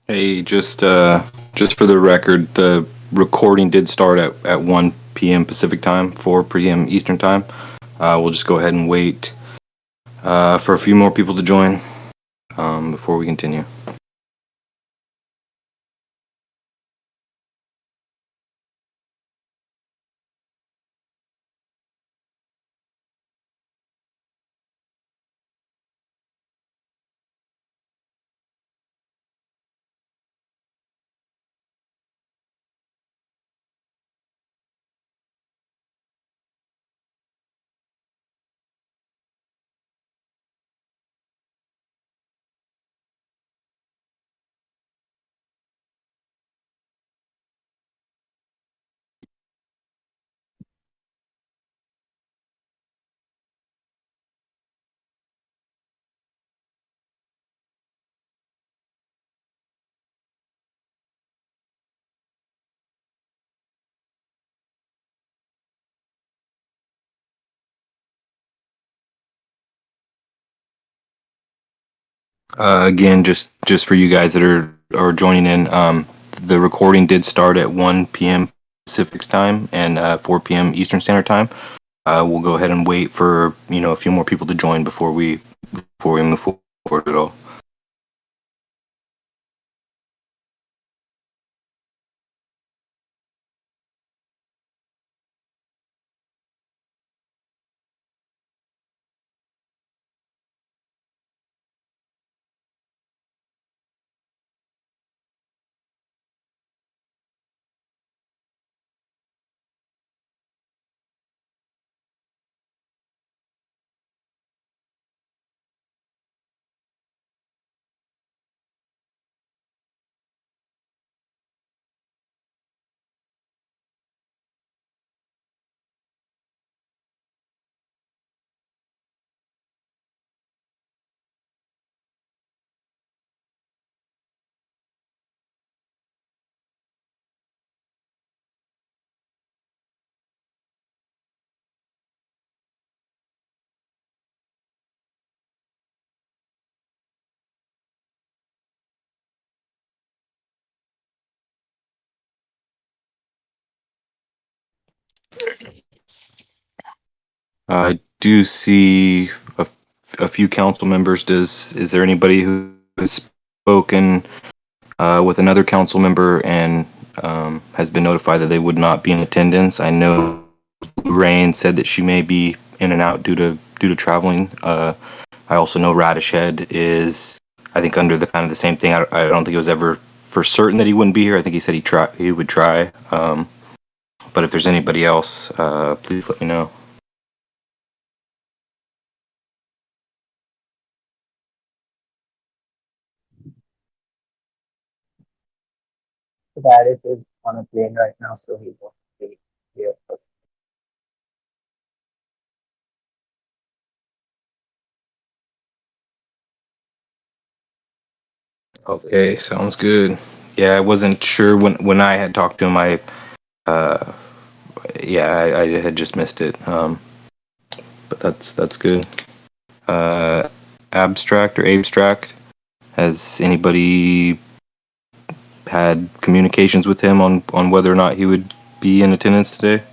Hey, just for the record, the recording did start at 1 p.m. Pacific time, 4 p.m. Eastern time. We'll just go ahead and wait for a few more people to join before we continue. Again, just for you guys that are joining in, the recording did start at 1 p.m. Pacific time and 4 p.m. Eastern Standard Time. We'll go ahead and wait for a few more people to join before we move forward at all. I do see a few council members. Is there anybody who has spoken with another council member and has been notified that they would not be in attendance? I know Rain said that she may be in and out due to traveling. I also know Radished is, I think, under the kind of the same thing. I don't think it was ever for certain that he wouldn't be here. I think he said he would try. But if there's anybody else, please let me know. Gareth is on a plane right now, so he won't be here. Okay, sounds good. Yeah, I wasn't sure when I had talked to him. Uh, I had just missed it. But that's good. Uh, Abstract or abstract. Has anybody had communications with him on whether or not he would be in attendance today?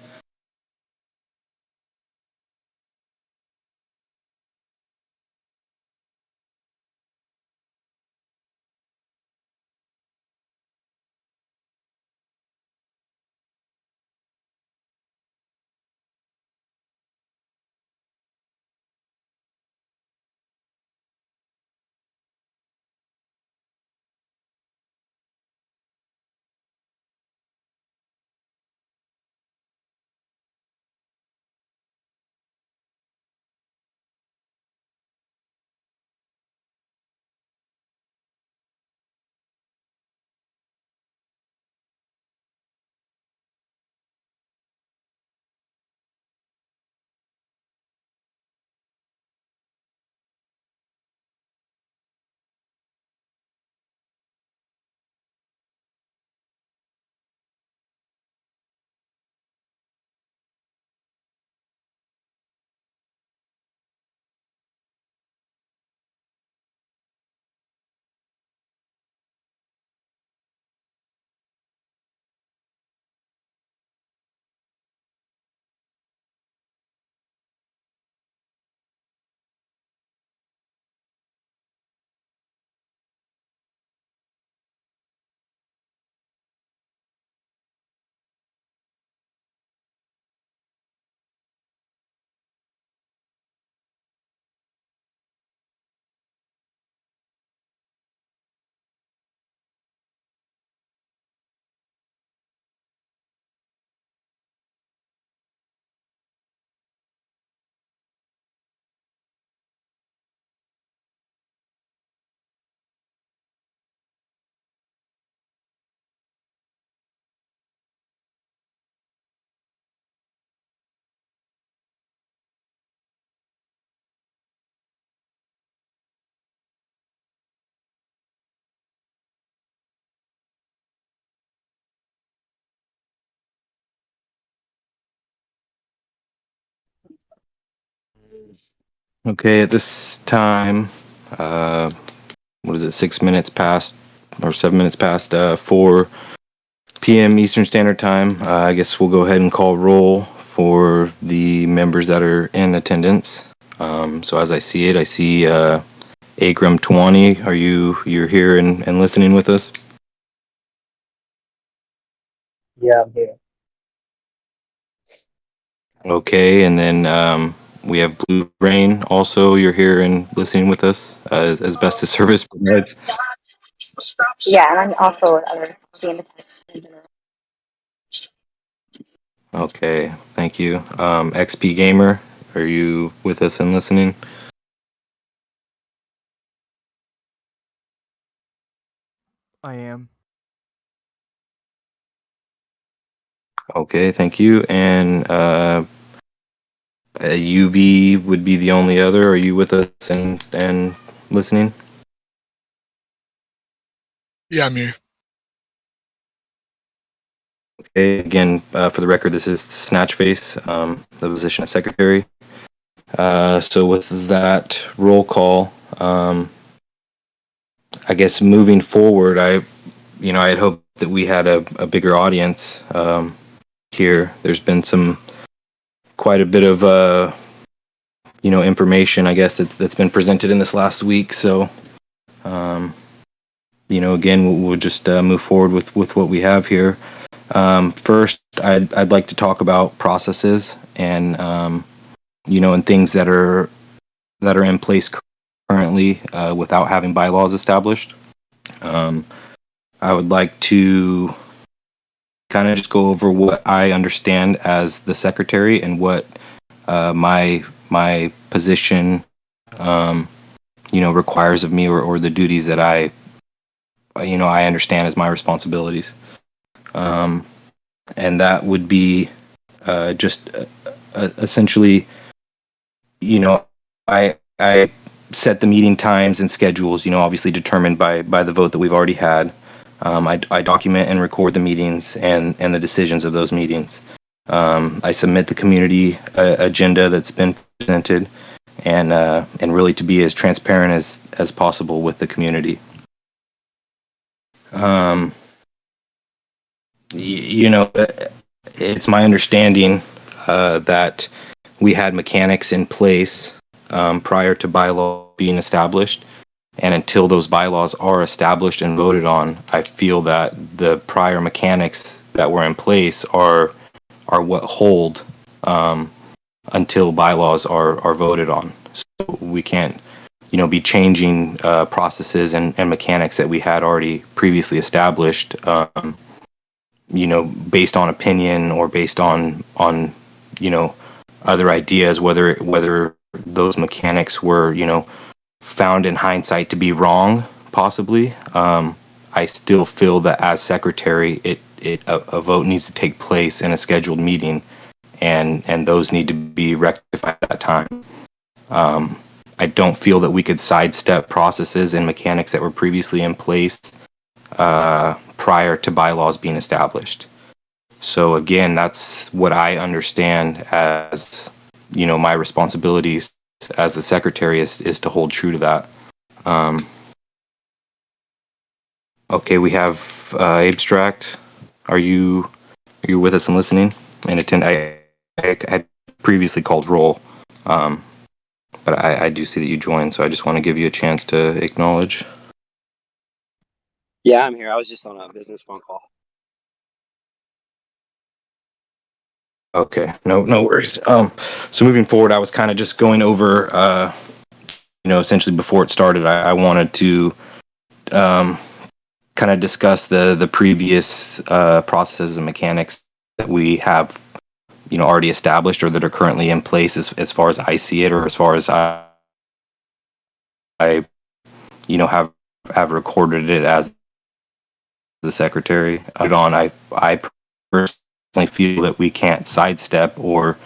Okay, at this time, what is it, 6 minutes past, or 7 minutes past 4 p.m. Eastern Standard Time. I guess we'll go ahead and call roll for the members that are in attendance. So as I see it, I see Akram Twani. You're here and listening with us? Yeah, I'm here. Okay, and then we have Blue Rain. Also, you're here and listening with us as best as service permits. Yeah, and I'm also being the Okay, thank you. XP Gamer, are you with us and listening? I am. Okay, thank you. And UV would be the only other. Are you with us and listening? Yeah, I'm here. Okay, again, for the record, this is Snatchface, the position of secretary. So with that roll call, I guess moving forward, I had hoped that we had a bigger audience here. There's been quite a bit of information, I guess, that's been presented in this last week. So, again, we'll just move forward with what we have here. First, I'd like to talk about processes and and things that are in place currently without having bylaws established. I would like to kind of just go over what I understand as the secretary and what my position requires of me, or the duties that I understand as my responsibilities. And that would be just essentially, I set the meeting times and schedules, obviously determined by the vote that we've already had. I document and record the meetings and the decisions of those meetings. I submit the community agenda that's been presented, and really to be as transparent as possible with the community. It's my understanding that we had mechanics in place prior to bylaw being established, and until those bylaws are established and voted on, I feel that the prior mechanics that were in place are what hold until bylaws are voted on. So we can't be changing processes and mechanics that we had already previously established, based on opinion or based on other ideas, whether those mechanics were found in hindsight to be wrong, possibly. I still feel that as secretary, a vote needs to take place in a scheduled meeting, and those need to be rectified at that time. I don't feel that we could sidestep processes and mechanics that were previously in place prior to bylaws being established. So again, that's what I understand as my responsibilities as the secretary is to hold true to that. Okay, we have Abstract. Are you with us and listening and attend? I had previously called roll, but I do see that you joined, so I just want to give you a chance to acknowledge. Yeah, I'm here. I was just on a business phone call. Okay, no worries. So moving forward, I was kind of just going over, essentially before it started, I wanted to kind of discuss the previous processes and mechanics that we have, already established or that are currently in place as far as I see it, or as far as I have recorded it as the secretary. I personally feel that we can't sidestep or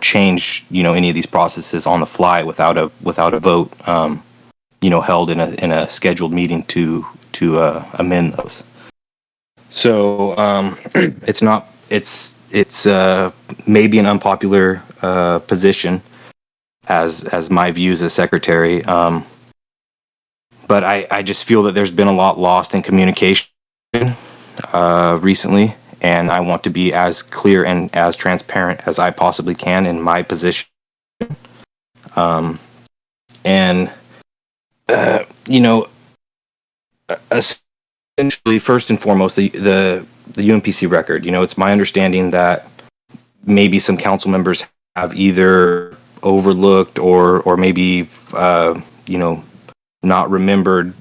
change any of these processes on the fly without a vote held in a scheduled meeting to amend those. So it's maybe an unpopular position, as my views as secretary. But I just feel that there's been a lot lost in communication recently, and I want to be as clear and as transparent as I possibly can in my position. And you know, essentially, first and foremost, the UMPC record. You know, it's my understanding that maybe some council members have either overlooked or maybe not remembered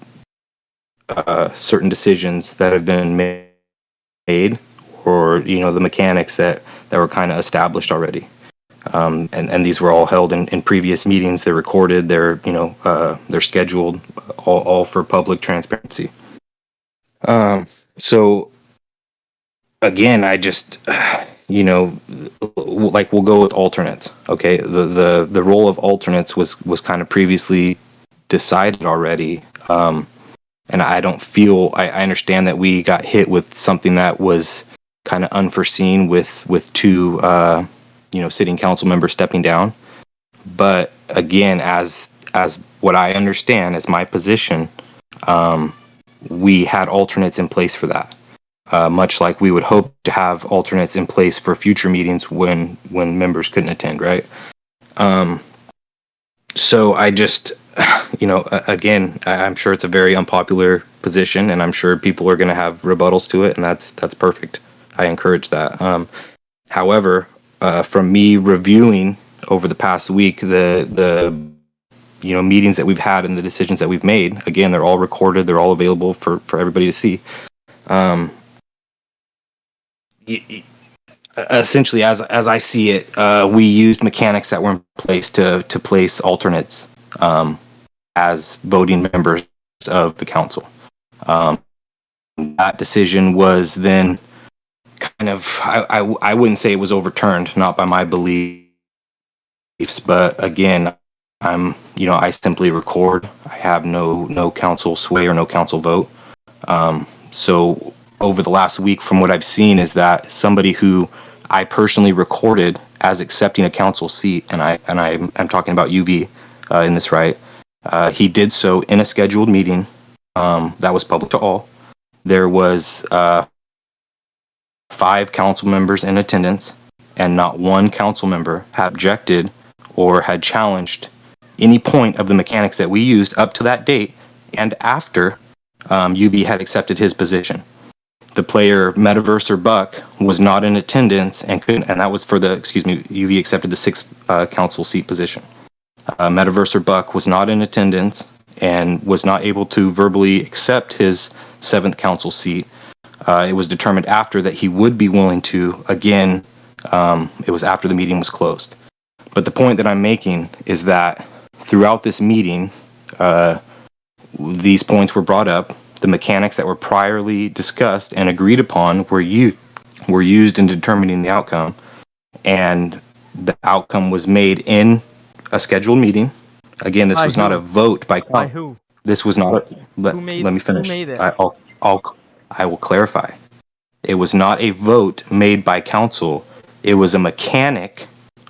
certain decisions that have been made, or the mechanics that were kind of established already. And these were all held in previous meetings. They're recorded. They're scheduled, all for public transparency. So again, I just like, we'll go with alternates. Okay, the role of alternates was kind of previously decided already. And I don't feel, I understand that we got hit with something that was kind of unforeseen with two sitting council members stepping down. But again, as what I understand as my position, we had alternates in place for that. Much like we would hope to have alternates in place for future meetings when members couldn't attend, right? So I just, again, I'm sure it's a very unpopular position, and I'm sure people are going to have rebuttals to it, and that's perfect. I encourage that. However, from me reviewing over the past week the meetings that we've had and the decisions that we've made, again, they're all recorded, they're all available for everybody to see. Essentially, as I see it, we used mechanics that were in place to place alternates as voting members of the council. That decision was then kind of, I wouldn't say it was overturned, not by my beliefs, but again, I simply record. I have no council sway or no council vote. So over the last week, from what I've seen, is that somebody who I personally recorded as accepting a council seat, and I'm talking about UV in this, right? He did so in a scheduled meeting that was public to all. There was 5 council members in attendance, and not one council member had objected or had challenged any point of the mechanics that we used up to that date and after UV had accepted his position. The player Metaverse or Buck was not in attendance and couldn't, and that was for UV accepted the 6th council seat position. Metaverse or Buck was not in attendance and was not able to verbally accept his 7th council seat. It was determined after that he would be willing to. Again, it was after the meeting was closed. But the point that I'm making is that throughout this meeting, these points were brought up. The mechanics that were priorly discussed and agreed upon were used in determining the outcome, and the outcome was made in a scheduled meeting. Again, this was not a vote by By who? This was not a, let me finish. Who made it? I will clarify. It was not a vote made by council. It was a mechanic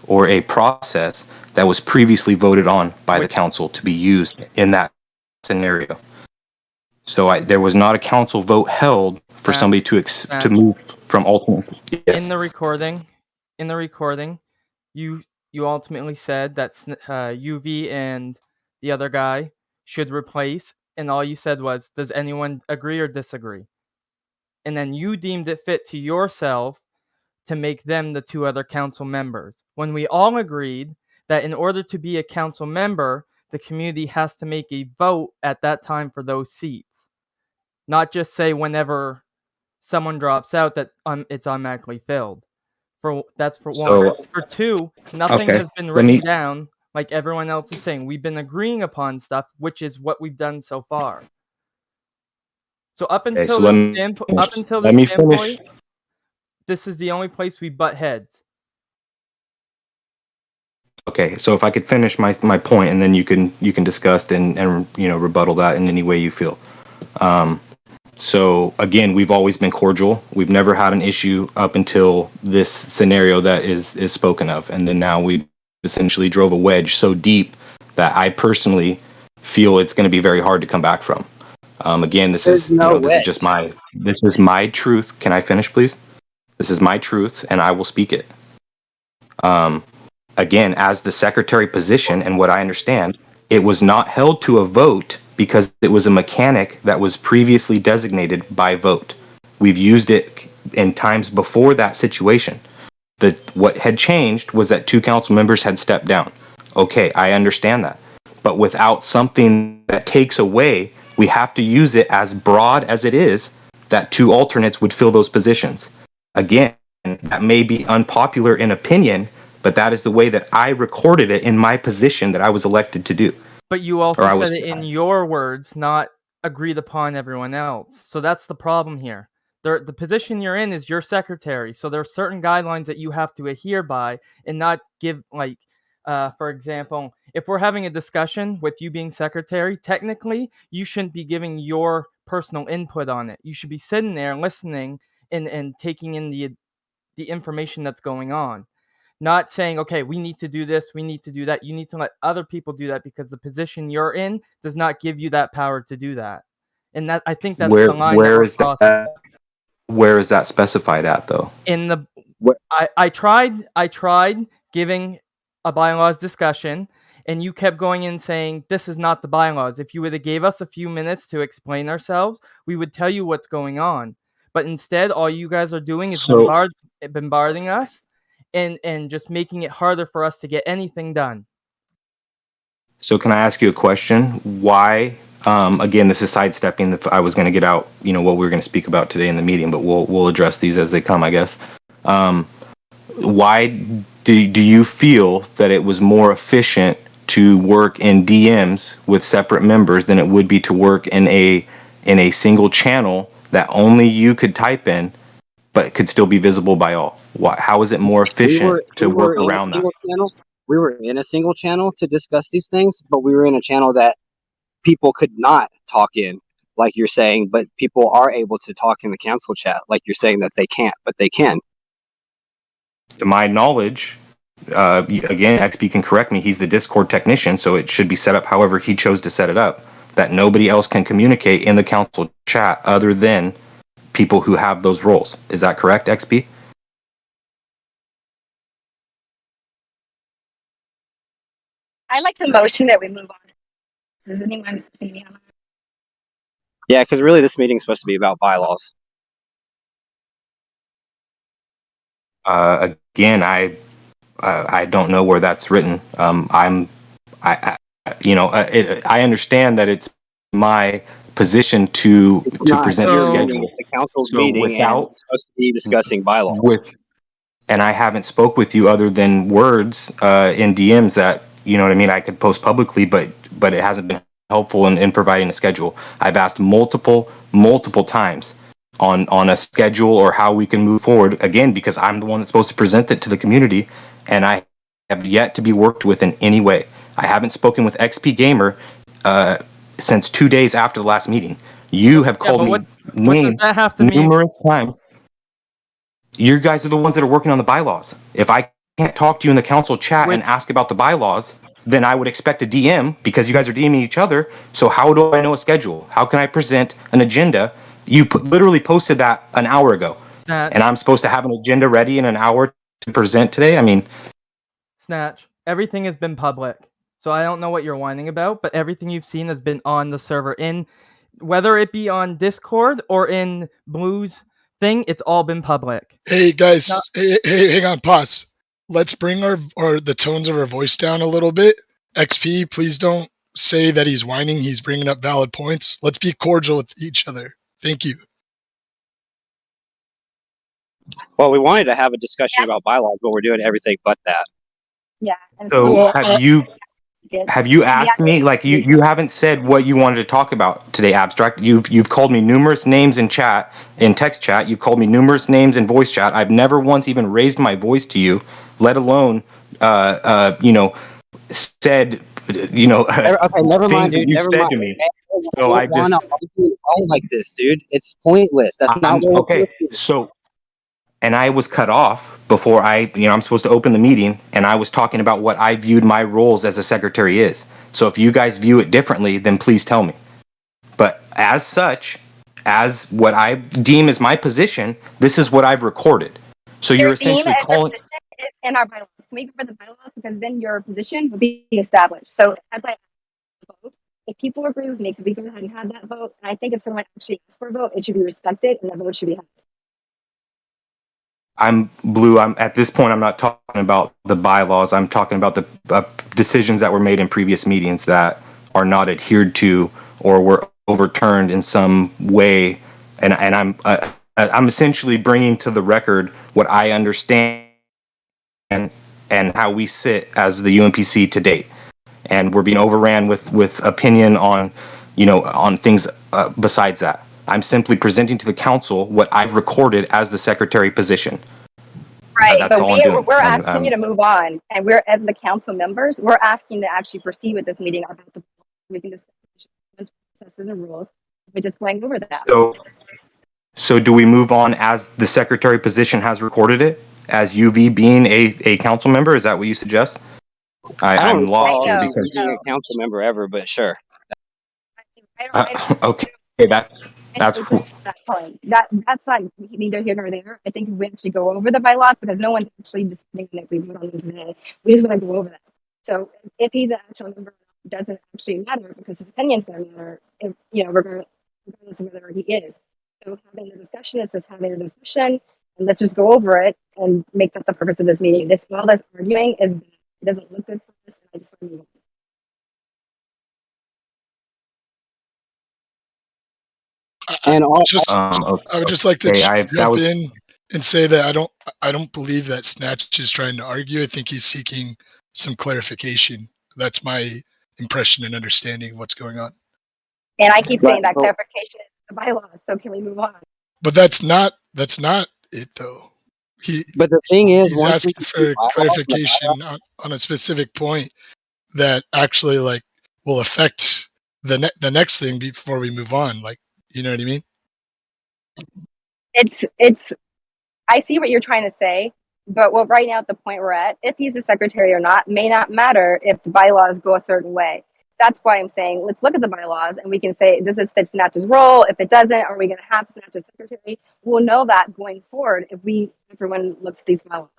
or a process that was previously voted on by the council to be used in that scenario. So there was not a council vote held for somebody to move from alternate. Yes. In the recording, you ultimately said that UV and the other guy should replace, and all you said was, does anyone agree or disagree? And then you deemed it fit to yourself to make them the 2 other council members, when we all agreed that in order to be a council member, the community has to make a vote at that time for those seats. Not just say whenever someone drops out that it's automatically filled. That's for one. For 2, nothing has been written down like everyone else is saying. We've been agreeing upon stuff, which is what we've done so far. So up until this standpoint, this is the only place we butt heads. Okay, so if I could finish my point, and then you can discuss and rebuttal that in any way you feel. So again, we've always been cordial. We've never had an issue up until this scenario that is spoken of, and then now we essentially drove a wedge so deep that I personally feel it's going to be very hard to come back from. Again, this There's is, you no know, this is wedge. just this is my truth. Can I finish, please? This is my truth, and I will speak it. Again, as the secretary position, and what I understand, it was not held to a vote because it was a mechanic that was previously designated by vote. We've used it in times before that situation. What had changed was that 2 council members had stepped down. Okay, I understand that. But without something that takes away, we have to use it as broad as it is that 2 alternates would fill those positions. Again, that may be unpopular in opinion, but that is the way that I recorded it in my position that I was elected to do. But you also said it in your words, not agreed upon everyone else. So that's the problem here. The position you're in is your secretary. So there are certain guidelines that you have to adhere by and not give, like, for example, if we're having a discussion with you being secretary, technically you shouldn't be giving your personal input on it. You should be sitting there listening and taking in the information that's going on. Not saying, okay, we need to do this, we need to do that. You need to let other people do that because the position you're in does not give you that power to do that. And that, I think that's the line that we're crossing. Where is that specified at, though? In the What? I tried giving a bylaws discussion, and you kept going in saying this is not the bylaws. If you would have gave us a few minutes to explain ourselves, we would tell you what's going on. But instead, all you guys are doing is bombarding us and just making it harder for us to get anything done. So can I ask you a question? Why? Again, this is sidestepping. I was going to get out, you know, what we were going to speak about today in the meeting, but we'll address these as they come, I guess. Why do you feel that it was more efficient to work in DMs with separate members than it would be to work in a single channel that only you could type in, but could still be visible by all? How is it more efficient to work around that? We were in a single channel to discuss these things, but we were in a channel that people could not talk in, like you're saying, but people are able to talk in the council chat, like you're saying that they can't, but they can. To my knowledge, again, XP can correct me, he's the Discord technician, so it should be set up however he chose to set it up, that nobody else can communicate in the council chat other than people who have those roles. Is that correct, XP? I like the motion that we move on. Does anyone speak me on that? Yeah, because really this meeting's supposed to be about bylaws. Again, I don't know where that's written. I understand that it's my position to present the schedule. It's the council's meeting, and it's supposed to be discussing bylaws. And I haven't spoke with you other than words in DMs that, you know what I mean, I could post publicly, but it hasn't been helpful in providing a schedule. I've asked multiple times on a schedule or how we can move forward, again, because I'm the one that's supposed to present it to the community, and I have yet to be worked with in any way. I haven't spoken with XP Gamer since 2 days after the last meeting. You have called me names numerous times. You guys are the ones that are working on the bylaws. If I can't talk to you in the council chat and ask about the bylaws, then I would expect a DM because you guys are DMing each other. So how do I know a schedule? How can I present an agenda? You literally posted that an hour ago. Snatch. And I'm supposed to have an agenda ready in an hour to present today? I mean... Snatch. Everything has been public. So I don't know what you're whining about, but everything you've seen has been on the server. Whether it be on Discord or in Blue's thing, it's all been public. Hey guys, hey, hang on, pause. Let's bring the tones of our voice down a little bit. XP, please don't say that he's whining. He's bringing up valid points. Let's be cordial with each other. Thank you. Well, we wanted to have a discussion about bylaws, but we're doing everything but that. Yeah. So have you asked me, like, you haven't said what you wanted to talk about today, Abstract. You've called me numerous names in chat, in text chat. You've called me numerous names in voice chat. I've never once even raised my voice to you, let alone said, okay, never mind, dude. Never mind. To me. So I just like this, dude. It's pointless. That's not what okay. So and I was cut off before I'm supposed to open the meeting, and I was talking about what I viewed my roles as a secretary is. So if you guys view it differently, then please tell me. But as such, as what I deem as my position, this is what I've recorded. So you're Your theme essentially as your calling. position is in our bylaws. Can we go for the bylaws? Because then your position will be established. So as I vote, if people agree with me, could we go ahead and have that vote? And I think if someone actually asks for a vote, it should be respected and the vote should be held. I'm Blue. I'm at this point. I'm not talking about the bylaws. I'm talking about the decisions that were made in previous meetings that are not adhered to or were overturned in some way. And I'm essentially bringing to the record what I understand and how we sit as the UMPC to date. And we're being overran with opinion on, on things besides that. I'm simply presenting to the council what I've recorded as the secretary position. Right, That's but all I'm doing. we're And asking you to move on, and we're as the council members, we're asking to actually proceed with this meeting about the we can discuss processes and rules. We're just going over that. so do we move on as the secretary position has recorded it, as UV being a council member? Is that what you suggest? I don't I'm lost recall here No, because being a council member ever, but sure. I don't okay, that's I push that point. That's not neither here nor there. I think we actually go over the bylaw because no one's actually deciding that we vote on them today. We just want to go over that. So if he's an actual member, it doesn't actually matter because his opinion's going to matter. If, regardless of whether he is. So having the discussion is just having a discussion, and let's just go over it and make that the purpose of this meeting. All this arguing is bad. It doesn't look good for us, and I just want to move on. And all, Just, I would just like to that jump was in and say that I don't believe that Snatch is trying to argue. I think he's seeking some clarification. That's my impression and understanding of what's going on. And I keep Right, saying that but- clarification is the bylaws. So can we move on? But that's not it though. but the thing is, He's once we asking for clarification on a specific point that actually like will affect the next thing before we move on. Like, you know what I mean? It's I see what you're trying to say, but what right now at the point we're at, if he's a secretary or not, may not matter if the bylaws go a certain way. That's why I'm saying let's look at the bylaws and we can say this is fit Snatch's role. If it doesn't, are we going to have Snatch as secretary? We'll know that going forward if everyone looks at these bylaws.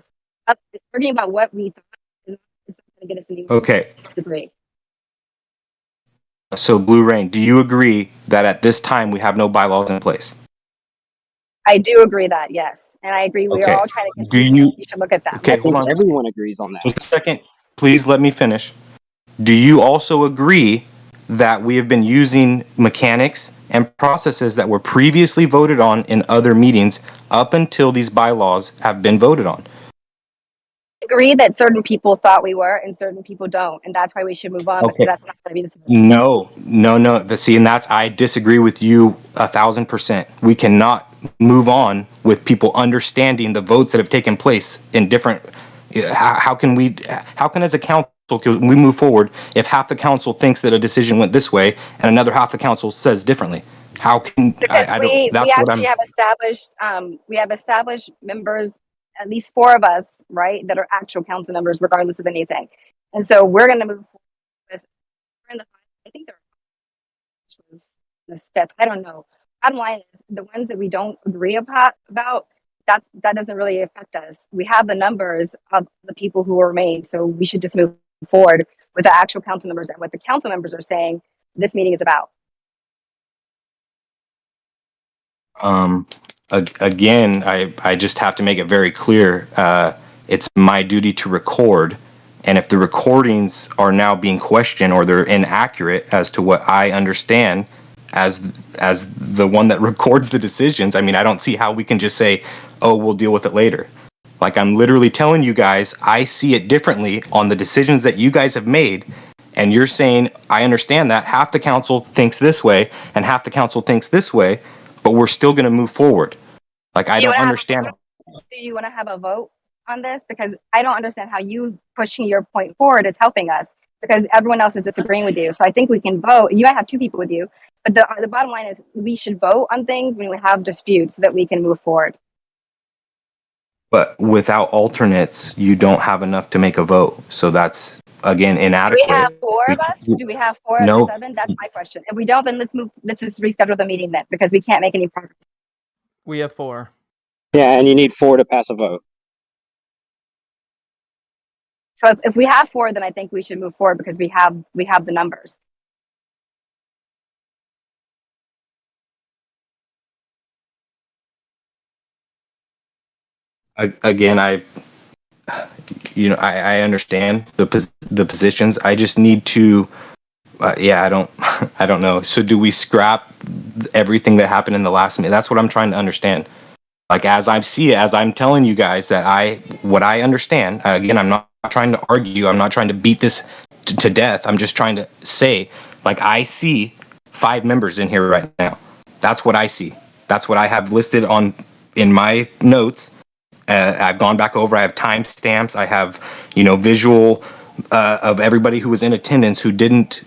Arguing about what we thought is not going to get us anywhere. okay. Agree. So Blue Rain, do you agree that at this time we have no bylaws in place? I do agree that yes, and I agree we are all trying to. We should look at that. Okay, I hold think on. everyone agrees on that. Just a second. Please let me finish. Do you also agree that we have been using mechanics and processes that were previously voted on in other meetings up until these bylaws have been voted on? Agree that certain people thought we were and certain people don't, and that's why we should move on because Okay. that's not going to be the solution. No. See, and I disagree with you 1,000%. We cannot move on with people understanding the votes that have taken place in different. How can as a council can we move forward if half the council thinks that a decision went this way and another half the council says differently? How can Because I don't? we That's what I'm. actually have established members, at least 4 of us, right, that are actual council members, regardless of anything, and so we're going to move forward with. We're in the. I think there was the 5th. I don't know. Bottom line is the ones that we don't agree about. That doesn't really affect us. We have the numbers of the people who remain, so we should just move forward with the actual council members and what the council members are saying this meeting is about. Again, I just have to make it very clear. It's my duty to record, and if the recordings are now being questioned or they're inaccurate as to what I understand as the one that records the decisions, I mean, I don't see how we can just say, "Oh, we'll deal with it later." Like, I'm literally telling you guys, I see it differently on the decisions that you guys have made. And you're saying, I understand that half the council thinks this way and half the council thinks this way, but we're still going to move forward. Like, I don't understand. Do you want to have a vote on this? Because I don't understand how you pushing your point forward is helping us because everyone else is disagreeing with you. So I think we can vote. You might have 2 people with you, but the bottom line is we should vote on things when we have disputes so that we can move forward. But without alternates, you don't have enough to make a vote. So that's again Do we inadequate. have four of us? Do we have four of the No, 7? That's my question. If we don't, then let's just reschedule the meeting then, because we can't make any progress. We have 4. Yeah, and you need 4 to pass a vote. So if we have 4, then I think we should move forward because we have the numbers. again, I understand the positions. I just need to. Yeah, I don't. I don't know. So do we scrap everything that happened in the last minute? That's what I'm trying to understand. Like as I see it, as I'm telling you guys that what I understand. Again, I'm not trying to argue. I'm not trying to beat this to death. I'm just trying to say, like I see 5 members in here right now. That's what I see. That's what I have listed in my notes. I've gone back over. I have timestamps. I have, visual of everybody who was in attendance who didn't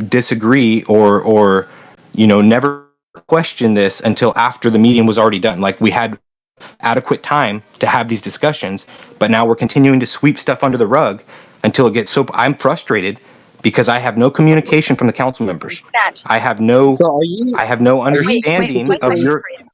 disagree or never question this until after the meeting was already done. Like we had adequate time to have these discussions, but now we're continuing to sweep stuff under the rug until it gets so. I'm frustrated because I have no communication from the council members. Snatch. I have no So are you Wait, understanding one of question your. for you.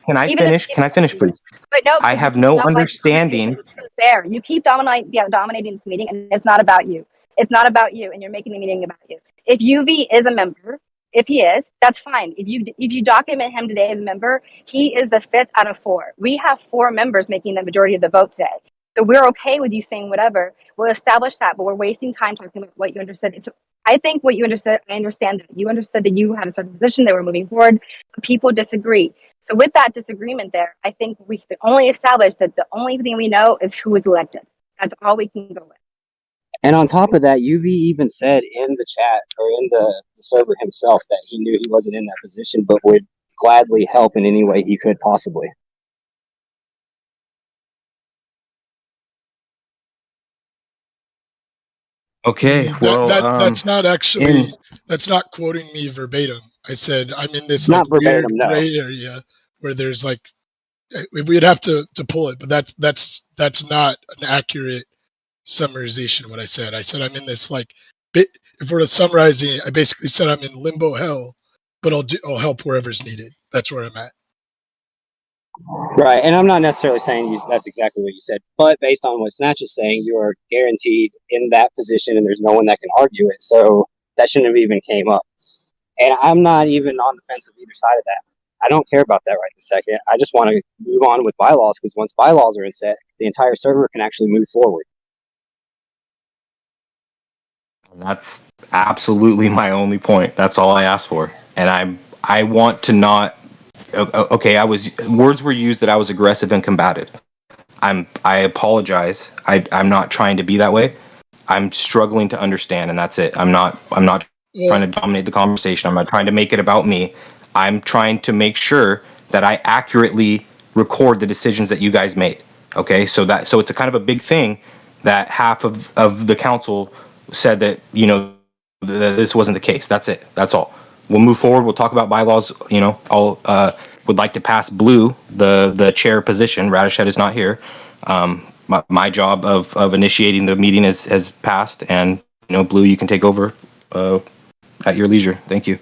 Can I Even if finish? Can I finish, please? but no, I because you have keep no dominating the conversation. understanding. This isn't fair. You keep dominating this meeting, and it's not about you. It's not about you, and you're making the meeting about you. If UV is a member, if he is, that's fine. If you document him today as a member, he is the 5th out of 4. We have 4 members making the majority of the vote today. So we're okay with you saying whatever. We'll establish that, but we're wasting time talking about what you understood. I think what you understood, I understand that you understood that you had a certain position, that we're moving forward, but people disagree. So with that disagreement there, I think we can only establish that the only thing we know is who was elected. That's all we can go with. And on top of that, UV even said in the chat or in the server himself that he knew he wasn't in that position, but would gladly help in any way he could possibly. Okay, well, That's not in actually, that's not quoting me verbatim. I said I'm in this like Not weird verbatim, no. gray area where there's like we'd have to pull it, but that's not an accurate summarization of what I said. I said I'm in this like bit. If we're summarizing it, I basically said I'm in limbo hell, but I'll help wherever's needed. That's where I'm at. Right, and I'm not necessarily saying that's exactly what you said, but based on what Snatch is saying, you are guaranteed in that position, and there's no one that can argue it. So that shouldn't have even came up. And I'm not even on the fence of either side of that. I don't care about that right this second. I just want to move on with bylaws because once bylaws are in set, the entire server can actually move forward. That's absolutely my only point. That's all I asked for, and I want to not. Okay, words were used that I was aggressive and combative. I apologize. I'm not trying to be that way. I'm struggling to understand, and that's it. I'm not trying to dominate the conversation. I'm not trying to make it about me. I'm trying to make sure that I accurately record the decisions that you guys made. Okay, so it's a kind of a big thing that half of the council said that that this wasn't the case. That's it. That's all. We'll move forward. We'll talk about bylaws. I'll would like to pass Blue the chair position. Radished is not here. My job of initiating the meeting has passed, and Blue, you can take over at your leisure. Thank you.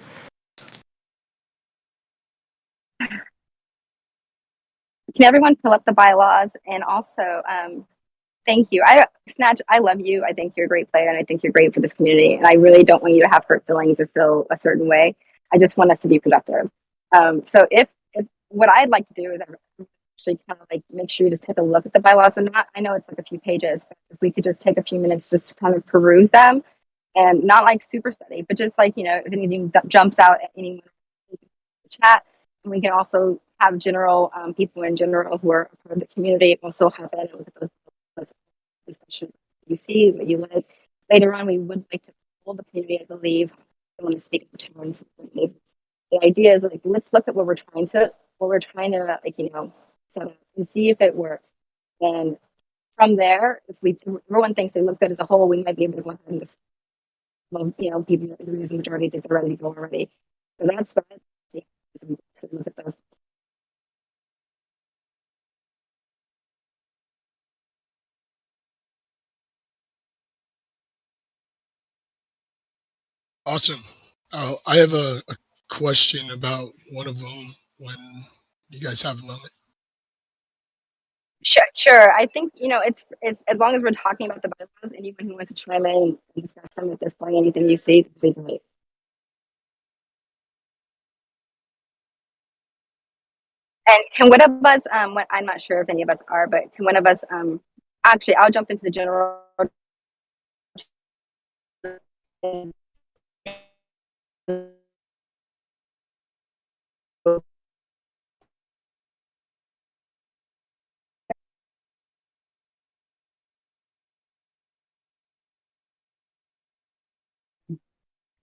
Can everyone fill up the bylaws? And also, thank you. Snatch, I love you. I think you're a great player, and I think you're great for this community. And I really don't want you to have hurt feelings or feel a certain way. I just want us to be productive. So if what I'd like to do is actually kind of like make sure you just take a look at the bylaws. And not, I know it's like a few pages, but if we could just take a few minutes just to kind of peruse them, and not like super study, but just like, if anything jumps out at anyone in the chat. And we can also have general people in general who are a part of the community also hop in and look at those discussions you see, what you like. Later on, we would like to hold the community, I believe. I want to speak at the tone. The idea is like, let's look at what we're trying to set up and see if it works. And from there, if everyone thinks they look good as a whole, we might be able to go ahead and just, people agree as a majority think they're ready to go already. So that's what I see. Look at those Awesome. I have a question about one of them when you guys have a moment. Sure. I think, it's as long as we're talking about the bylaws, anyone who wants to chime in and discuss them at this point, anything you see, say to me. And can one of us, I'm not sure if any of us are, but can one of us, actually, I'll jump into the general.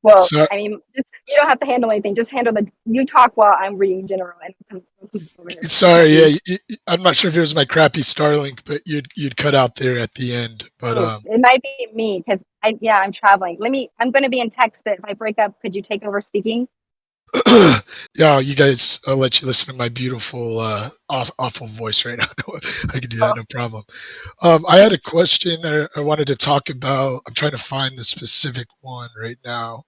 Well, So, I mean, just you don't have to handle anything. Just handle you talk while I'm reading general and come over here. sorry, yeah, I'm not sure if it was my crappy Starlink, but you'd cut out there at the end. But Oh, it might be me because I'm traveling. I'm going to be in text, but if I break up, could you take over speaking? yeah, you guys, I'll let you listen to my beautiful, awful voice right now. I can do that, no problem. I had a question I wanted to talk about. I'm trying to find the specific one right now.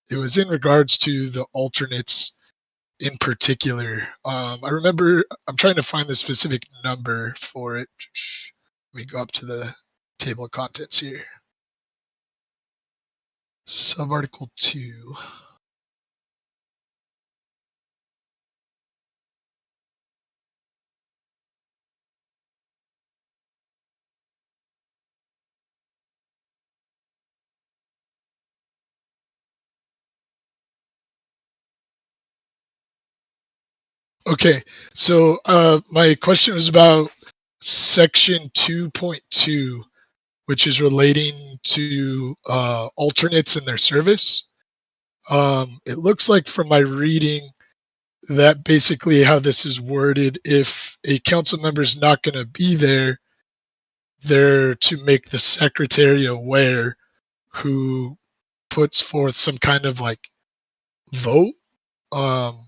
It was in regards to the alternates in particular. I remember I'm trying to find the specific number for it. Let me go up to the table of contents here. Subarticle 2. Okay, so my question was about section 2.2, which is relating to alternates and their service. It looks like from my reading that basically how this is worded, if a council member is not going to be there, they're to make the secretary aware, who puts forth some kind of like vote um,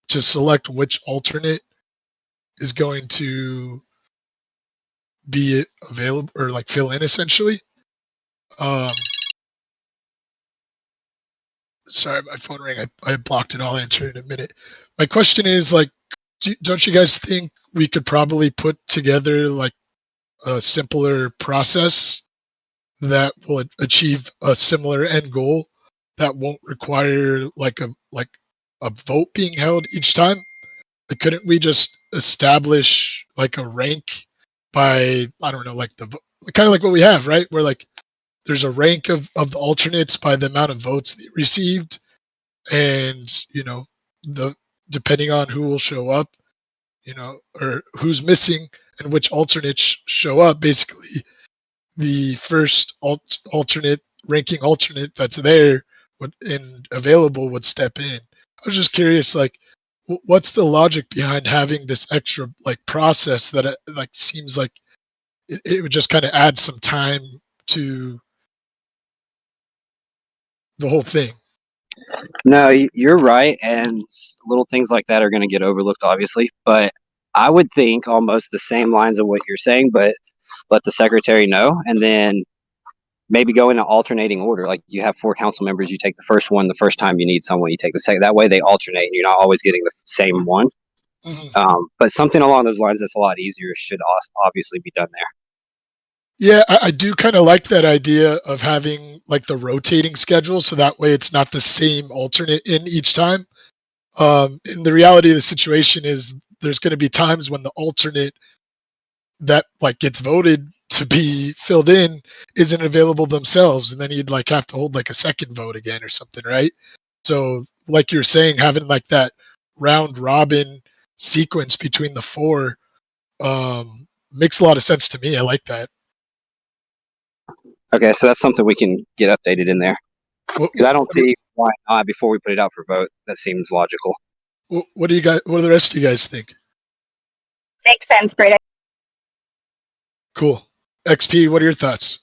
to select which alternate is going to be available or like fill in essentially. Um, sorry, my phone rang. I blocked it. I'll answer in a minute. My question is like, don't you guys think we could probably put together like a simpler process that will achieve a similar end goal that won't require like a vote being held each time? Like, couldn't we just establish like a rank by, I don't know, like kind of like what we have, right? Where like there's a rank of the alternates by the amount of votes they received, and the depending on who will show up, or who's missing and which alternates show up, basically the first alternate ranking alternate that's there and available would step in. I was just curious, like, what's the logic behind having this extra like process that like seems like it would just kind of add some time to the whole thing. No, you're right, and little things like that are going to get overlooked, obviously. But I would think almost the same lines of what you're saying, but let the secretary know, and then maybe go in an alternating order. Like you have 4 council members, you take the first one the first time you need someone, you take the second. That way they alternate, and you're not always getting the same one. But something along those lines that's a lot easier should obviously be done there. Yeah, I do kind of like that idea of having like the rotating schedule, so that way it's not the same alternate in each time. And the reality of the situation is there's going to be times when the alternate that like gets voted to be filled in isn't available themselves, and then you'd like have to hold like a second vote again or something, right? So like you're saying, having like that round robin sequence between the 4 makes a lot of sense to me. I like that. Okay, so that's something we can get updated in there, What, because I don't see why not before we put it out for vote. That seems logical. what do you guys? What do the rest of you guys think? Makes sense. Great. Cool. XP, what are your thoughts?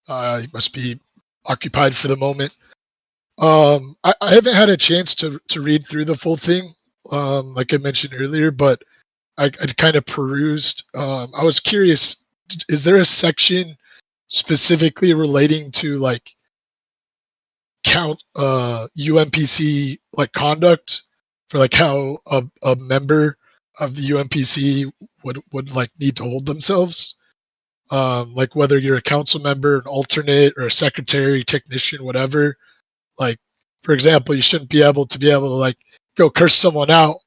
You must be occupied for the moment. I haven't had a chance to read through the full thing. like I mentioned earlier, but I kind of perused. I was curious, is there a section specifically relating to like count UMPC like conduct for like how a member of the UMPC would like need to hold themselves? Like whether you're a council member, an alternate, or a secretary, technician, whatever. Like, for example, you shouldn't be able to like go curse someone out,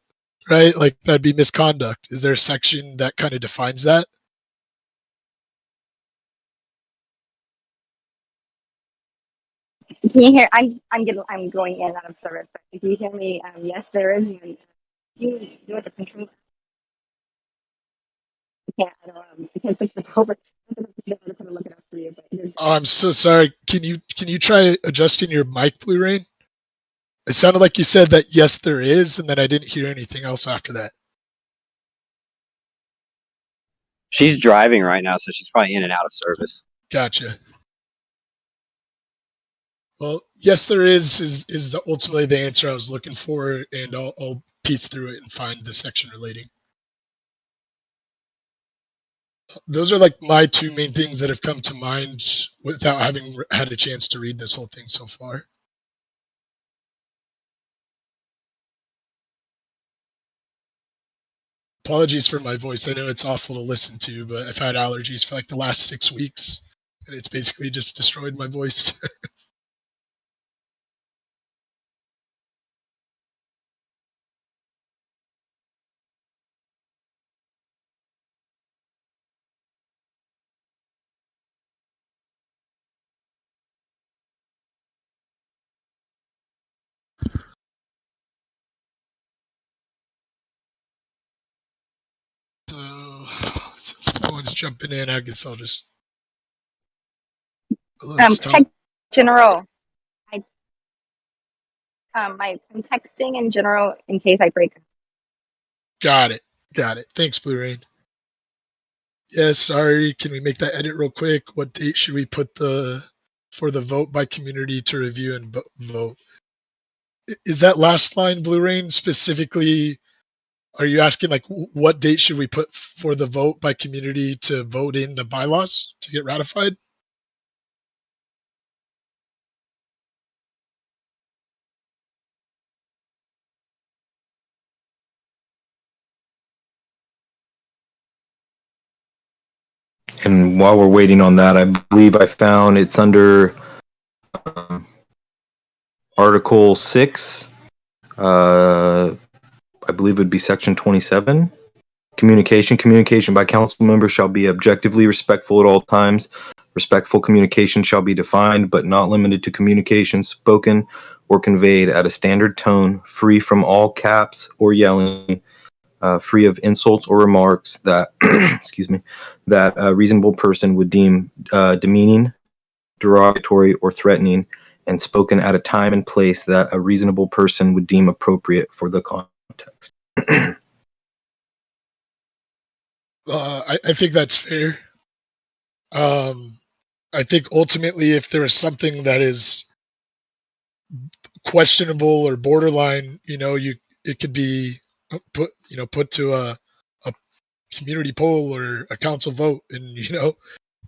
right? Like that'd be misconduct. Is there a section that kind of defines that? Can you hear? I'm going in and out of service. But if you hear me, yes, there is. And you do it the control. I can't switch the over. I'm gonna look it up for you, but it is. Oh, I'm so sorry. Can you try adjusting your mic, Blue Rain? It sounded like you said that yes, there is, and then I didn't hear anything else after that. She's driving right now, so she's probably in and out of service. Gotcha. Well, yes, there is ultimately the answer I was looking for, and I'll piece through it and find the section relating. Those are like my two main things that have come to mind without having had a chance to read this whole thing so far. Apologies for my voice. I know it's awful to listen to, but I've had allergies for like the last 6 weeks, and it's basically just destroyed my voice. So since no one's jumping in, I guess I'll just let's talk. Protect general. I'm texting in general in case I break. Got it. Thanks, Blue Rain. Yeah, sorry. Can we make that edit real quick? What date should we put for the vote by community to review and vote? Is that last line, Blue Rain, specifically? Are you asking like what date should we put for the vote by community to vote in the bylaws to get ratified? And while we're waiting on that, I believe I found it's under Article 6. I believe it would be Section 27. Communication by council members shall be objectively respectful at all times. Respectful communication shall be defined, but not limited to communication spoken or conveyed at a standard tone, free from all caps or yelling, free of insults or remarks that, excuse me, that a reasonable person would deem demeaning, derogatory, or threatening, and spoken at a time and place that a reasonable person would deem appropriate for the context. I think that's fair. I think ultimately, if there is something that is questionable or borderline, it could be put to a community poll or a council vote, and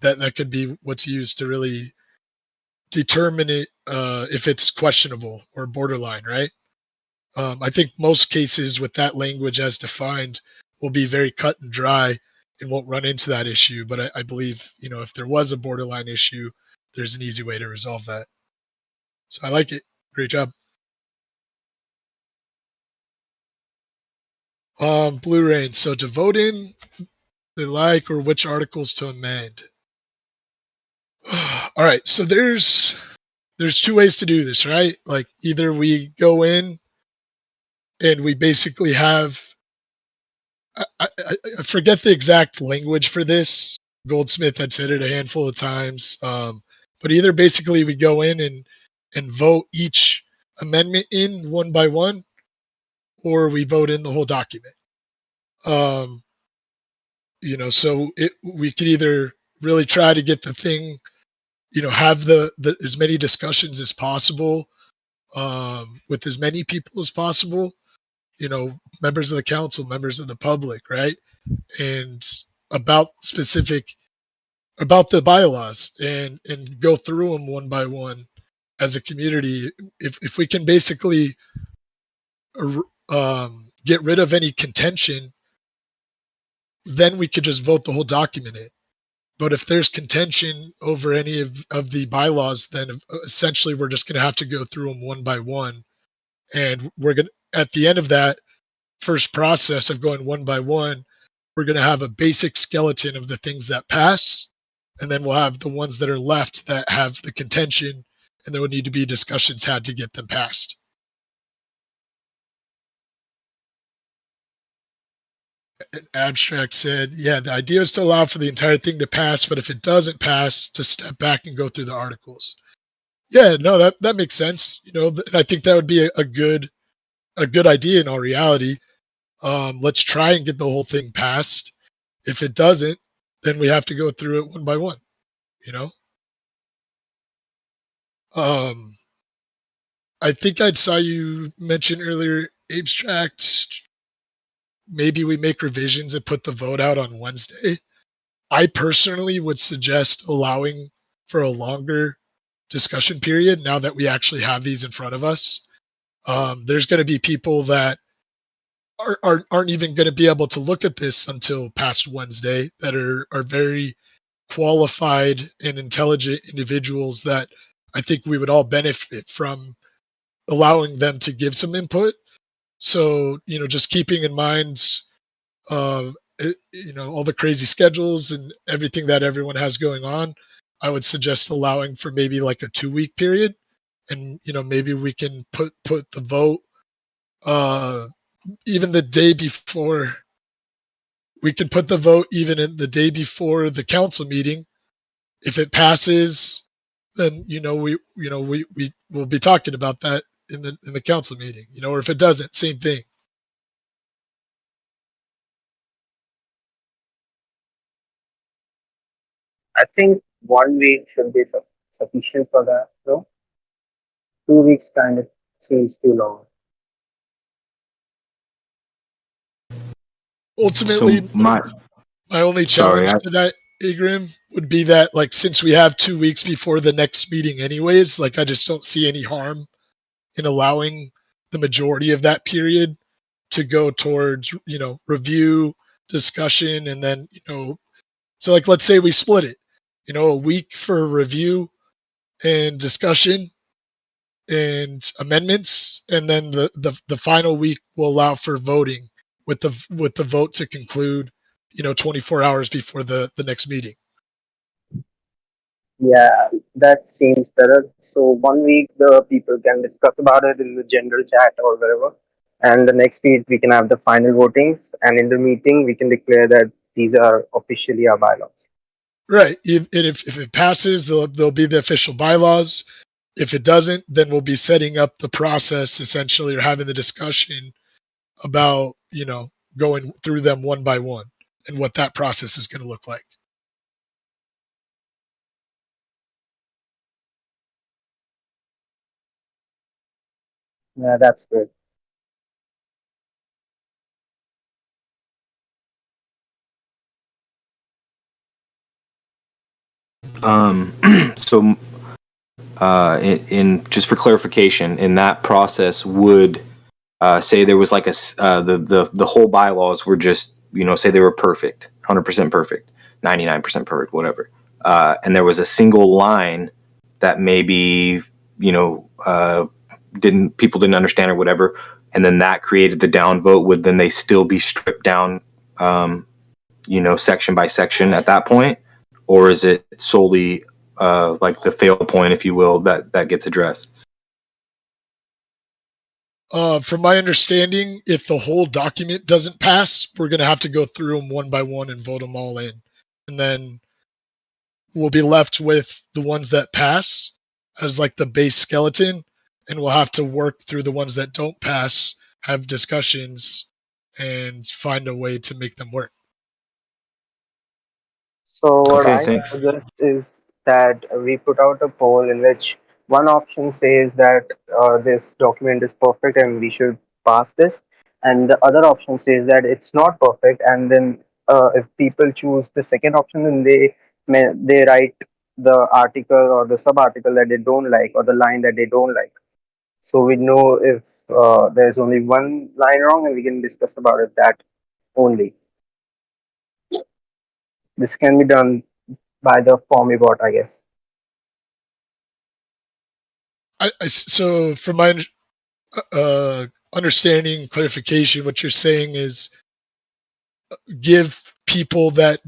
that could be what's used to really determine it if it's questionable or borderline, right? I think most cases with that language as defined will be very cut and dry and won't run into that issue. But I believe, if there was a borderline issue, there's an easy way to resolve that. So I like it. Great job. Blue Rain. So to vote in the like or which articles to amend. All right. So there's two ways to do this, right? Like either we go in and we basically have I forget the exact language for this. Goldsmith had said it a handful of times, but either basically we go in and vote each amendment in one by one, or we vote in the whole document. So we could either really try to get the thing, have the as many discussions as possible with as many people as possible, members of the council, members of the public, right? And about the bylaws and go through them one by one as a community. If we can basically get rid of any contention, then we could just vote the whole document in. But if there's contention over any of the bylaws, then essentially we're just going to have to go through them one by one. And we're going to, at the end of that first process of going one by one, we're going to have a basic skeleton of the things that pass. And then we'll have the ones that are left that have the contention, and there will need to be discussions had to get them passed. Abstract said, yeah, the idea is to allow for the entire thing to pass, but if it doesn't pass, to step back and go through the articles. Yeah, no, that makes sense. And I think that would be a good idea in all reality. Let's try and get the whole thing passed. If it doesn't, then we have to go through it one by one. I think I saw you mention earlier, Abstract. Maybe we make revisions and put the vote out on Wednesday. I personally would suggest allowing for a longer discussion period now that we actually have these in front of us. There's going to be people that aren't even going to be able to look at this until past Wednesday that are very qualified and intelligent individuals that I think we would all benefit from allowing them to give some input. So, just keeping in mind, all the crazy schedules and everything that everyone has going on, I would suggest allowing for maybe like a 2-week period. And, maybe we can put the vote, even the day before. We can put the vote even in the day before the council meeting. If it passes, then we will be talking about that in the council meeting. Or if it doesn't, same thing. I think 1 week should be sufficient for that, though. 2 weeks kind of seems too long. Ultimately, So my my only sorry, challenge to that, Igrim, would be that, like, since we have 2 weeks before the next meeting anyways, like, I just don't see any harm in allowing the majority of that period to go towards, review, discussion, and then, so like, let's say we split it, a week for review and discussion and amendments, and then the final week will allow for voting with the vote to conclude, 24 hours before the next meeting. Yeah, that seems better. So 1 week the people can discuss about it in the general chat or wherever. And the next week we can have the final votings, and in the meeting we can declare that these are officially our bylaws. Right. If it passes, there'll be the official bylaws. If it doesn't, then we'll be setting up the process essentially, or having the discussion about, going through them one by one and what that process is going to look like. Yeah, that's good. so in just for clarification, in that process, would say there was like the whole bylaws were just, say they were perfect, 100% perfect, 99% perfect, whatever, and there was a single line that maybe people didn't understand or whatever, and then that created the downvote. Would then they still be stripped down, section by section at that point, or is it solely like the fail point, if you will, that gets addressed? From my understanding, if the whole document doesn't pass, we're going to have to go through them one by one and vote them all in. And then we'll be left with the ones that pass as like the base skeleton. And we'll have to work through the ones that don't pass, have discussions, and find a way to make them work. So what Okay, I thanks. suggest is that we put out a poll in which one option says that this document is perfect and we should pass this, and the other option says that it's not perfect, and then if people choose the second option, then they write the article or the sub article that they don't like, or the line that they don't like. So we know if there's only one line wrong, and we can discuss about it that only. This can be done by the form we got, I guess. So from my understanding, clarification, what you're saying is give people that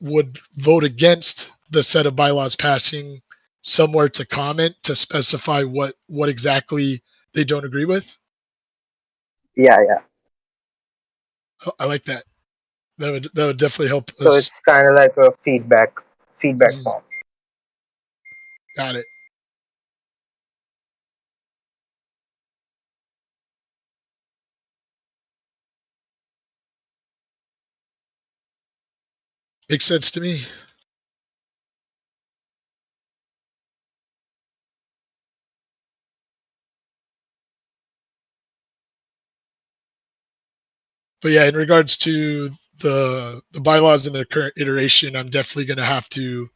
would vote against the set of bylaws passing somewhere to comment to specify what exactly they don't agree with. Yeah, yeah. I like that. That would definitely help So us. it's kind of like a feedback Mhm. form. Got it. Makes sense to me. But yeah, in regards to the bylaws in their current iteration, I'm definitely going to have to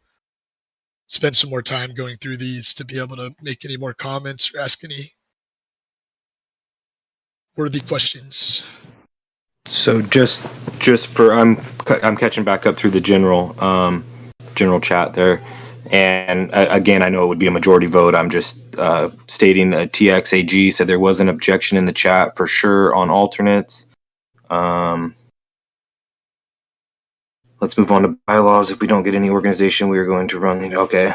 spend some more time going through these to be able to make any more comments or ask any worthy questions. So just for I'm catching back up through the general chat there, and again I know it would be a majority vote. I'm just stating TXAG said there was an objection in the chat for sure on alternates. Let's move on to bylaws. If we don't get any organization, we are going to run the okay.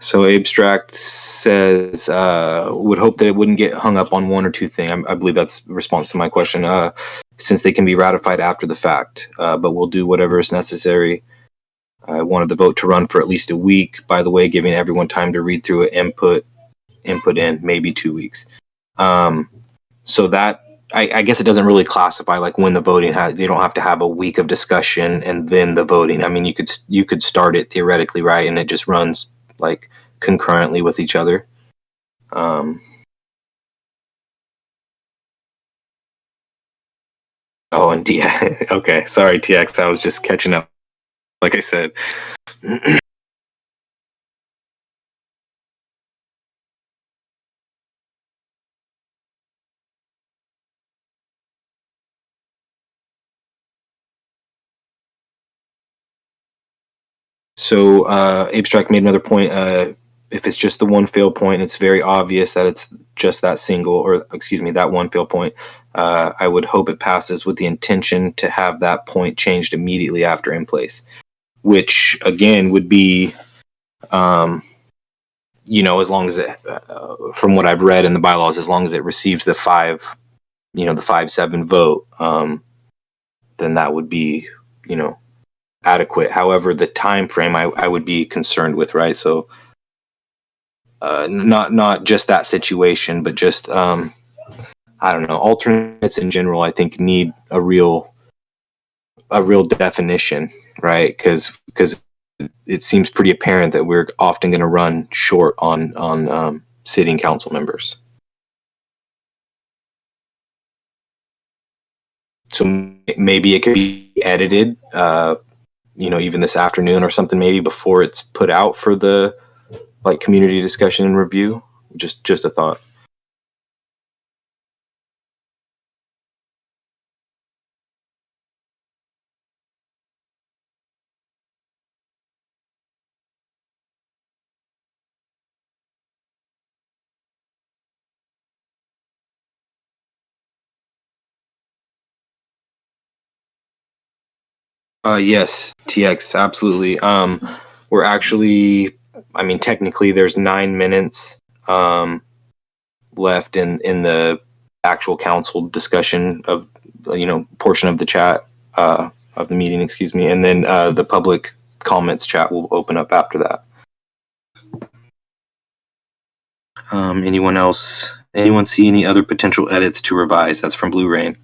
So Abstract says would hope that it wouldn't get hung up on one or two things. I believe that's a response to my question. Since they can be ratified after the fact, but we'll do whatever is necessary. I wanted the vote to run for at least a week. By the way, giving everyone time to read through it, input in, maybe 2 weeks. So that I guess it doesn't really classify like when the voting has. They don't have to have a week of discussion and then the voting. I mean, you could start it theoretically, right, and it just runs like concurrently with each other. Oh, and DX. Okay, sorry, TX. I was just catching up. Like I said. So Abstract made another point. If it's just the one fail point, it's very obvious that it's just that single, or excuse me, that one fail point. I would hope it passes with the intention to have that point changed immediately after in place, which again would be, as long as it, from what I've read in the bylaws, as long as it receives the 5-7 vote, then that would be, adequate. However, the time frame I would be concerned with, right? So not just that situation, but just I don't know, alternates in general. I think need a real definition, right? Because it seems pretty apparent that we're often going to run short on sitting council members. So maybe it could be edited, even this afternoon or something, maybe before it's put out for the like community discussion and review. Just a thought. Yes, TX, absolutely. We're actually, I mean, technically, there's 9 minutes left in the actual council discussion of, portion of the chat of the meeting, excuse me, and then the public comments chat will open up after that. Anyone else? Anyone see any other potential edits to revise? That's from Blue Rain.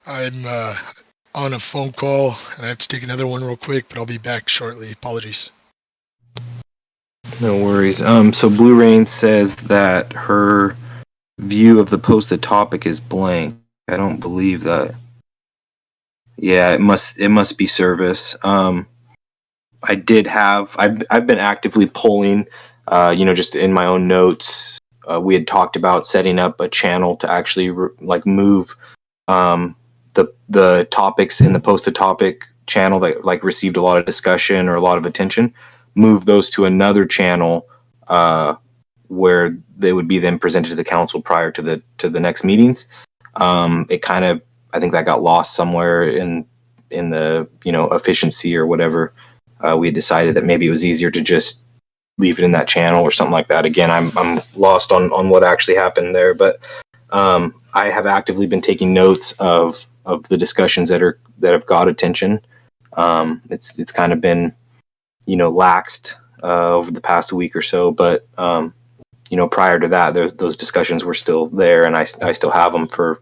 I'm on a phone call and I have to take another one real quick, but I'll be back shortly. Apologies. No worries. So Blue Rain says that her view of the posted topic is blank. I don't believe that. Yeah, it must be service. I've been actively polling, just in my own notes. We had talked about setting up a channel to actually move the topics in the posted topic channel that received a lot of discussion or a lot of attention, move those to another channel where they would be then presented to the council prior to the next meetings. It kind of, I think that got lost somewhere in the efficiency or whatever. We had decided that maybe it was easier to just leave it in that channel or something like that. Again, I'm lost on what actually happened there, but I have actively been taking notes of the discussions that have got attention. It's kind of been laxed over the past week or so, but prior to that, those discussions were still there, and I still have them for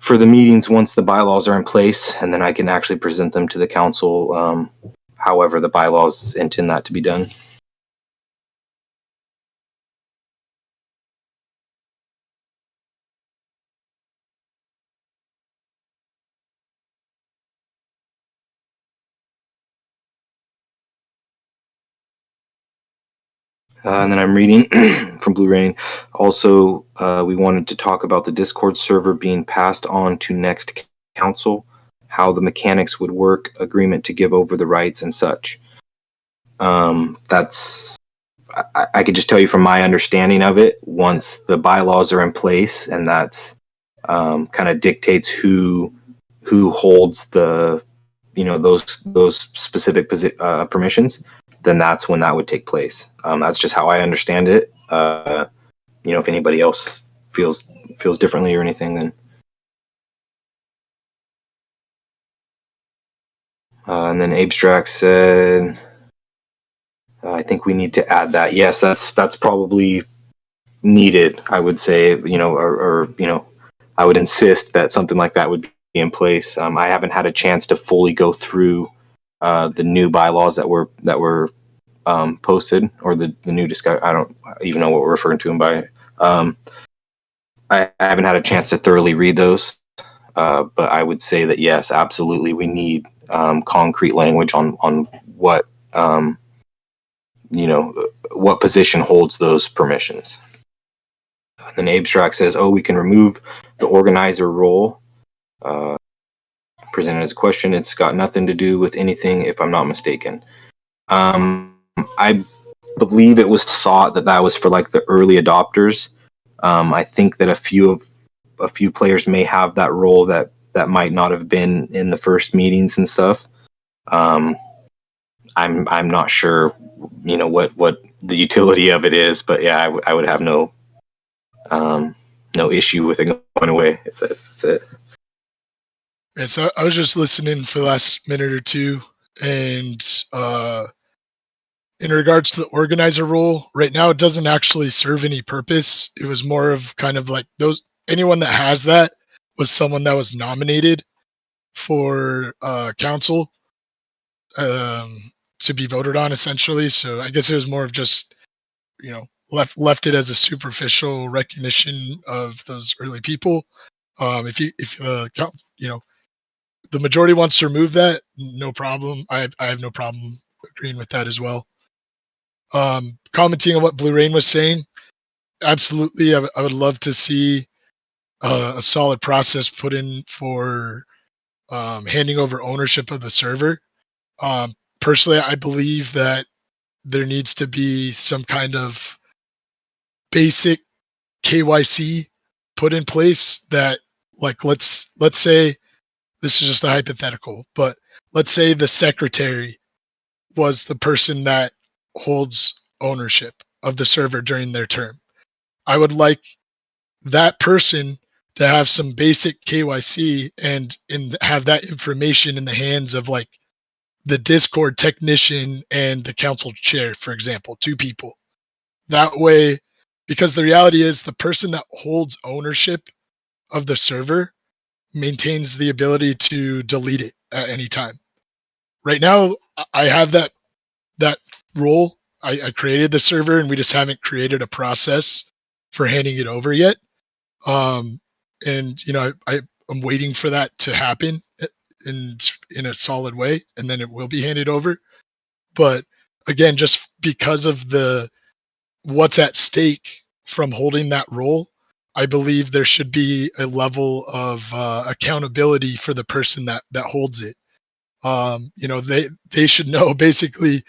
the meetings once the bylaws are in place, and then I can actually present them to the council however the bylaws intend that to be done. And then I'm reading from Blue Rain. Also, we wanted to talk about the Discord server being passed on to next council, how the mechanics would work, agreement to give over the rights and such. That's I could just tell you from my understanding of it, once the bylaws are in place, and that's kind of dictates who holds the those specific permissions, then that's when that would take place. That's just how I understand it. If anybody else feels differently or anything, then. And then Abstract said, I think we need to add that. Yes, that's probably needed. I would say, or I would insist that something like that would be in place. I haven't had a chance to fully go through the new bylaws that were posted, or the new discussion. I don't even know what we're referring to them by. I haven't had a chance to thoroughly read those, but I would say that yes, absolutely, we need concrete language on what what position holds those permissions. And then Abstract says, "Oh, we can remove the organizer role." Presented as a question. It's got nothing to do with anything, if I'm not mistaken. I believe it was thought that was for the early adopters. I think that a few players may have that role that might not have been in the first meetings and stuff. I'm not sure, what the utility of it is, but yeah, I would have no issue with it going away if that's it. Yeah, so I was just listening for the last minute or two, and in regards to the organizer role, right now it doesn't actually serve any purpose. It was more of kind of like anyone that has that was someone that was nominated for council to be voted on, essentially. So I guess it was more of just left it as a superficial recognition of those early people. If the majority wants to remove that, no problem. I have no problem agreeing with that as well. Commenting on what Blue Rain was saying, absolutely, I would love to see a solid process put in for handing over ownership of the server. Personally, I believe that there needs to be some kind of basic KYC put in place that, like, let's say this is just a hypothetical, but let's say the secretary was the person that holds ownership of the server during their term. I would like that person to have some basic KYC and have that information in the hands of like the Discord technician and the council chair, for example, two people. That way, because the reality is the person that holds ownership of the server maintains the ability to delete it at any time. Right now, I have that role. I created the server, and we just haven't created a process for handing it over yet. And I'm waiting for that to happen in a solid way, and then it will be handed over. But again, just because of the what's at stake from holding that role, I believe there should be a level of accountability for the person that holds it. They should know basically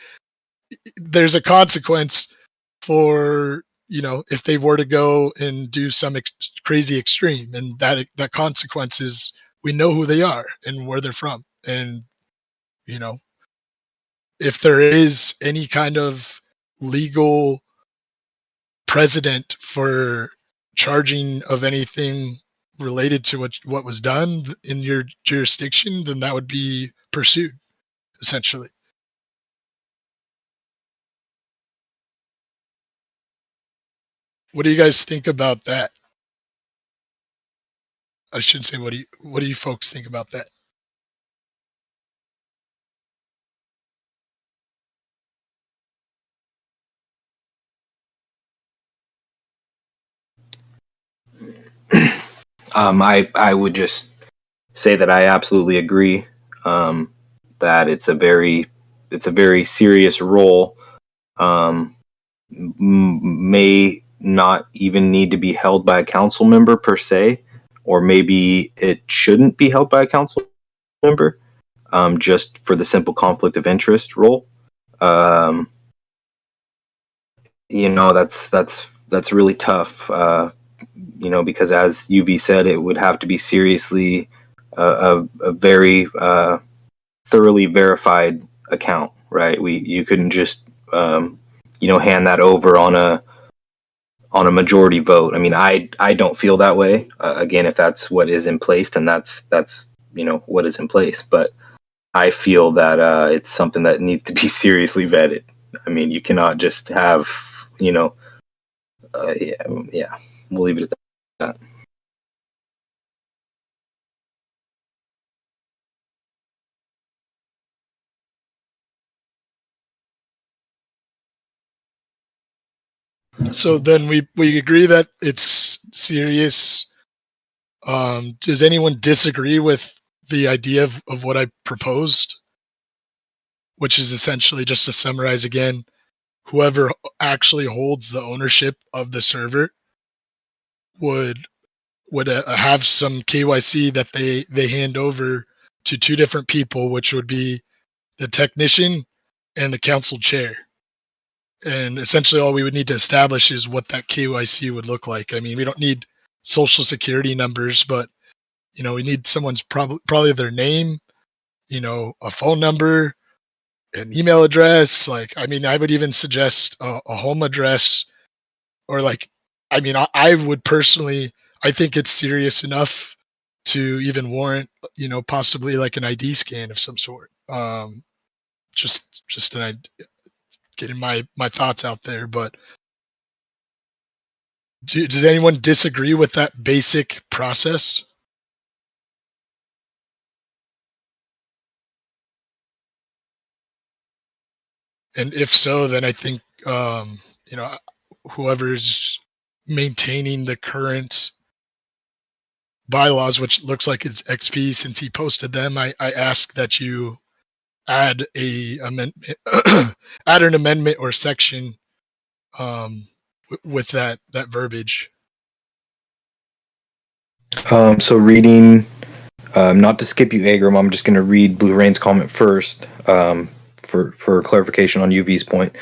there's a consequence for if they were to go and do some crazy extreme, and that consequence is we know who they are and where they're from, and you know if there is any kind of legal precedent for charging of anything related to what was done in your jurisdiction, then that would be pursued essentially. What do you guys think about that? I should say, what do you folks think about that? I would just say that I absolutely agree, that it's a very serious role. May not even need to be held by a council member per se, or maybe it shouldn't be held by a council member, just for the simple conflict of interest role. That's really tough. Because as UV said, it would have to be seriously a very thoroughly verified account, right? You couldn't just hand that over on a majority vote. I mean, I don't feel that way. Again, if that's what is in place, then that's what is in place. But I feel that it's something that needs to be seriously vetted. I mean, you cannot just have yeah. We'll leave it at that. So then we agree that it's serious. Does anyone disagree with the idea of what I proposed, which is essentially, just to summarize again, whoever actually holds the ownership of the server would have some KYC that they hand over to two different people, which would be the technician and the council chair. And essentially all we would need to establish is what that KYC would look like. I mean, we don't need social security numbers, but we need someone's probably their name, a phone number, an email address. Like, I mean, I would even suggest a home address, or like, I mean, I would personally, I think it's serious enough to even warrant, possibly like an ID scan of some sort. Just an idea, getting my thoughts out there. But does anyone disagree with that basic process? And if so, then I think whoever's maintaining the current bylaws, which looks like it's XP since he posted them, I ask that you add a amendment, add an amendment or section with that verbiage. So reading, not to skip you, Agram, I'm just going to read Blue Rain's comment first. for clarification on UV's point,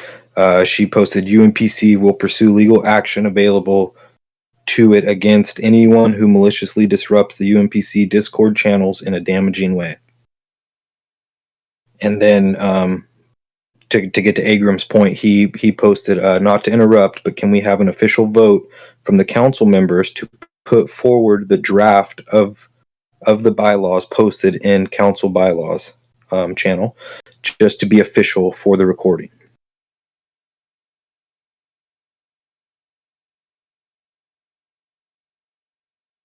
she posted UMPC will pursue legal action available to it against anyone who maliciously disrupts the UMPC Discord channels in a damaging way. And then to get to Agram's point, he posted, not to interrupt, but can we have an official vote from the council members to put forward the draft of the bylaws posted in council bylaws channel, just to be official for the recording.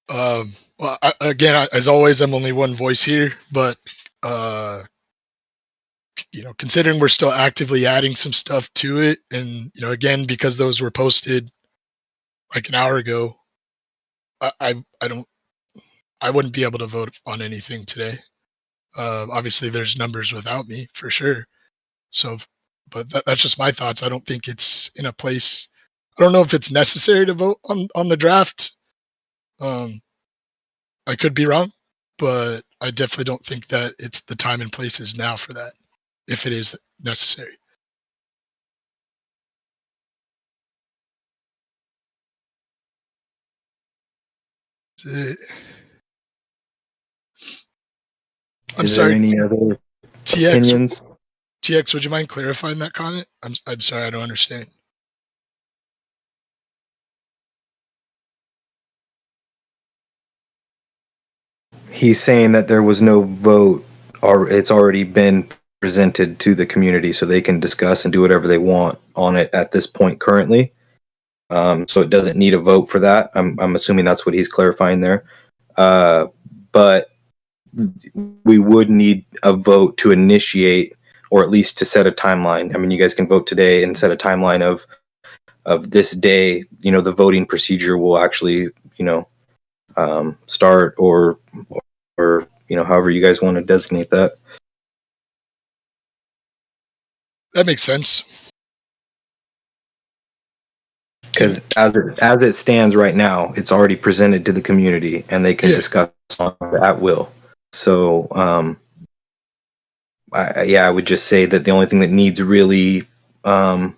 Well, again, as always, I'm only one voice here, but considering we're still actively adding some stuff to it, and again, because those were posted like an hour ago, I wouldn't be able to vote on anything today. Obviously, there's numbers without me for sure. So, but that's just my thoughts. I don't think it's in a place. I don't know if it's necessary to vote on the draft. I could be wrong, but I definitely don't think that it's the time and place is now for that, if it is necessary. I'm Is sorry. there any other TX, opinions? TX, would you mind clarifying that comment? I'm sorry, I don't understand. He's saying that there was no vote, or it's already been presented to the community, so they can discuss and do whatever they want on it at this point currently. So it doesn't need a vote for that. I'm assuming that's what he's clarifying there. But we would need a vote to initiate, or at least to set a timeline. I mean, you guys can vote today and set a timeline of this day. The voting procedure will actually, start, or however you guys want to designate that. That makes sense. Because as it stands right now, it's already presented to the community, and they can discuss on it at will. So, I would just say that the only thing that needs really a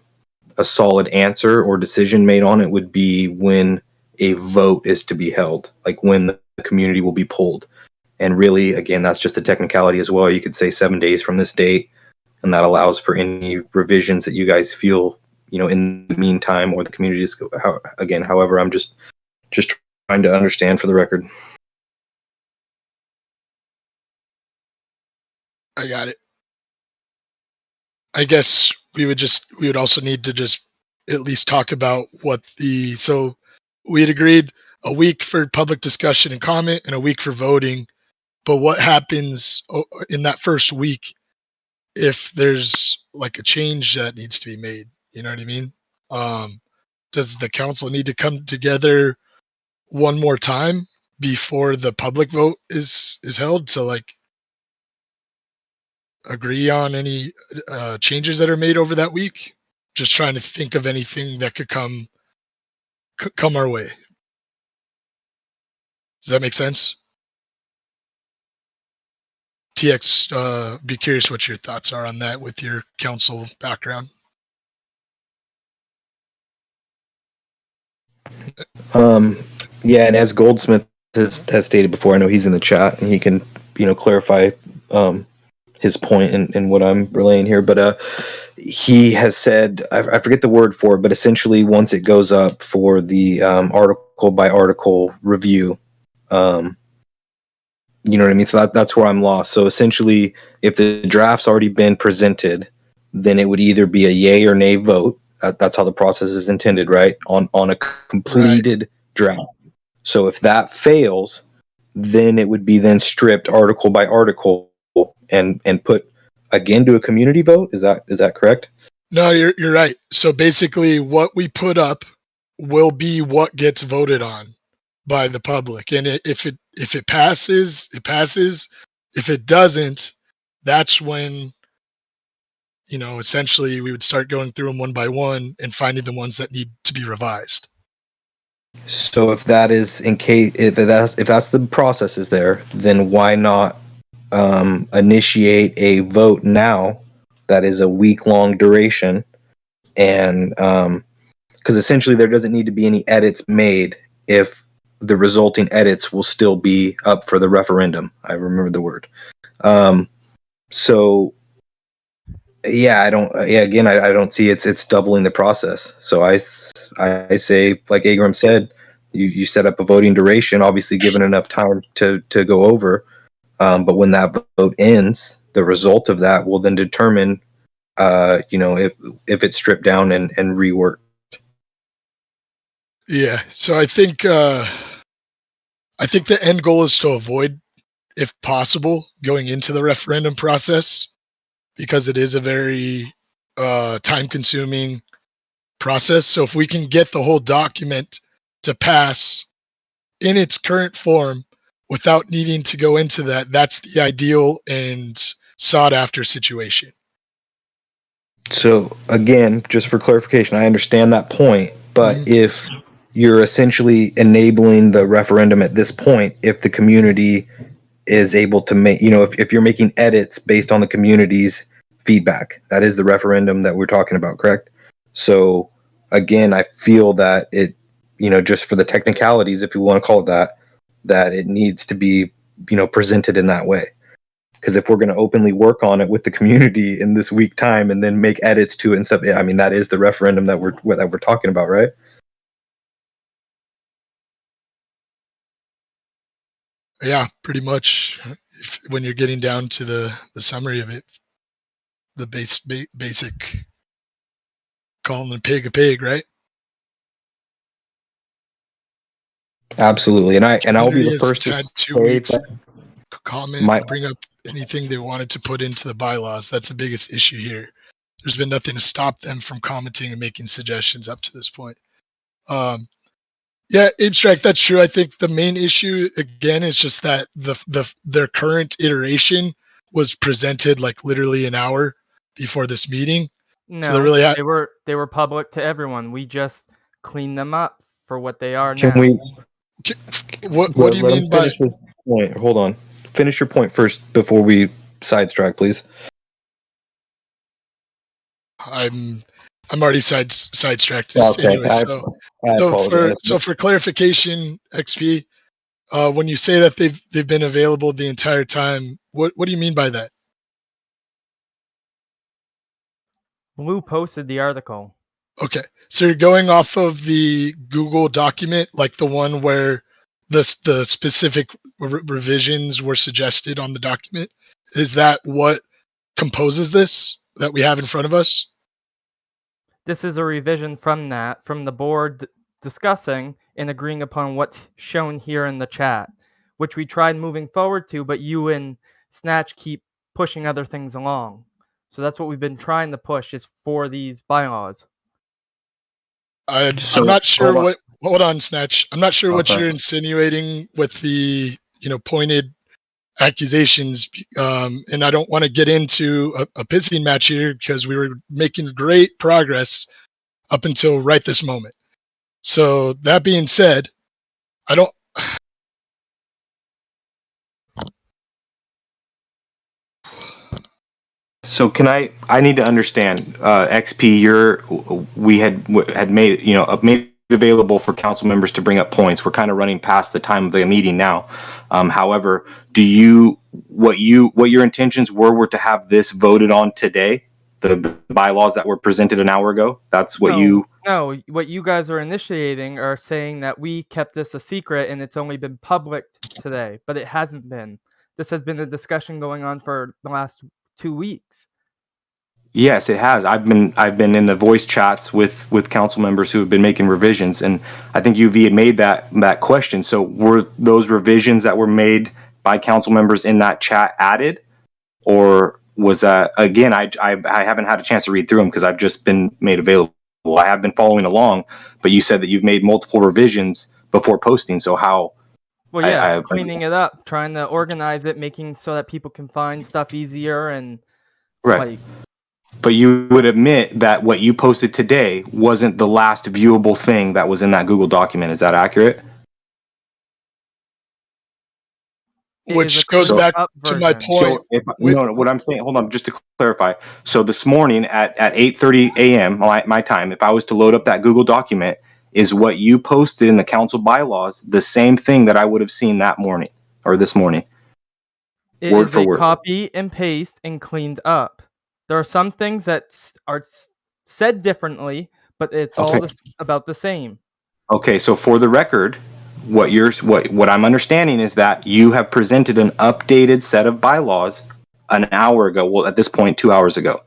solid answer or decision made on it would be when a vote is to be held, like when the community will be polled. And really, again, that's just a technicality as well. You could say 7 days from this date, and that allows for any revisions that you guys feel, in the meantime, or the community is, again, however, I'm just trying to understand for the record. I got it. I guess we would also need to just at least talk about so we had agreed a week for public discussion and comment and a week for voting. But what happens in that first week if there's like a change that needs to be made? You know what I mean? Does the council need to come together one more time before the public vote is held to like agree on any changes that are made over that week? Just trying to think of anything that could come our way. Does that make sense? TX, be curious what your thoughts are on that with your council background. Yeah, and as Goldsmith has stated before, I know he's in the chat and he can, clarify his point and what I'm relaying here. But he has said, I forget the word for it, but essentially once it goes up for the article by article review, you know what I mean? So that's where I'm lost. So essentially, if the draft's already been presented, then it would either be a yay or nay vote. That's how the process is intended, right? On a completed draft. So if that fails, then it would be then stripped article by article and put again to a community vote. Is that correct? No, you're right. So basically, what we put up will be what gets voted on by the public, and if it passes, it passes. If it doesn't, that's when essentially we would start going through them one by one and finding the ones that need to be revised. So if that is if that's the process is there, then why not initiate a vote now that is a week-long duration, and because essentially there doesn't need to be any edits made if the resulting edits will still be up for the referendum. I remember the word. So yeah, I don't. Yeah, again, I don't see it's doubling the process. So I say, like Agram said, you set up a voting duration, obviously given enough time to go over. But when that vote ends, the result of that will then determine, if it's stripped down and reworked. Yeah. So I think the end goal is to avoid, if possible, going into the referendum process, because it is a very time consuming process. So if we can get the whole document to pass in its current form without needing to go into that, that's the ideal and sought after situation. So again, just for clarification, I understand that point, but Mhm. if you're essentially enabling the referendum at this point, if the community is able to make, if you're making edits based on the community's feedback, that is the referendum that we're talking about, correct? So again, I feel that it, just for the technicalities, if you want to call it that, that it needs to be, presented in that way. Because if we're going to openly work on it with the community in this week time and then make edits to it and stuff, I mean, that is the referendum that we're talking about, right? Yeah, pretty much. When you're getting down to the summary of it, the basic calling a pig, right? Absolutely, and I'll be Community the has first to had 2 say weeks that to comment my and bring up anything they wanted to put into the bylaws. That's the biggest issue here. There's been nothing to stop them from commenting and making suggestions up to this point. Yeah, abstract. That's true. I think the main issue again is just that their current iteration was presented like literally an hour before this meeting. So they No, really had. they were public to everyone. We just cleaned them up for what they are can now. we What do you let him mean by? finish this point? Hold on, finish your point first before we sidetrack, please. I'm already sidetracked Okay, anyway. So I apologize. for clarification, XP, when you say that they've been available the entire time, what do you mean by that? Blue posted the article. Okay, so you're going off of the Google document, like the one where the specific revisions were suggested on the document. Is that what composes this that we have in front of us? This is a revision from the board discussing and agreeing upon what's shown here in the chat, which we tried moving forward to, but you and Snatch keep pushing other things along. So that's what we've been trying to push is for these bylaws. I'm So not sure hold on. what. Hold on, Snatch. I'm not sure what Okay. you're insinuating with the pointed accusations, and I don't want to get into a pissing match here because we were making great progress up until right this moment. So that being said, I don't. So can I need to understand, XP, we had made, made available for council members to bring up points. We're kind of running past the time of the meeting now. However, what your intentions were to have this voted on today? The bylaws that were presented an hour ago? That's what No, what you guys are initiating are saying that we kept this a secret and it's only been public today, but it hasn't been. This has been a discussion going on for the last 2 weeks. Yes, it has. I've been in the voice chats with council members who have been making revisions, and I think UV had made that question. So were those revisions that were made by council members in that chat added, or was that again? I haven't had a chance to read through them because I've just been made available. I have been following along, but you said that you've made multiple revisions before posting. So how? Well, yeah, cleaning it up, trying to organize it, making so that people can find stuff easier and Right. like But you would admit that what you posted today wasn't the last viewable thing that was in that Google document. Is that accurate? It is a which goes cleaned back up to my version. point. So if with no, what I'm saying, hold on, just to clarify. So this morning at 8:30 a.m. My time, if I was to load up that Google document, is what you posted in the council bylaws the same thing that I would have seen that morning or this morning, It word is for a word? copy and paste and cleaned up. There are some things that are said differently, but it's Okay. all about the same. Okay. So for the record, what I'm understanding is that you have presented an updated set of bylaws an hour ago. Well, at this point, 2 hours ago.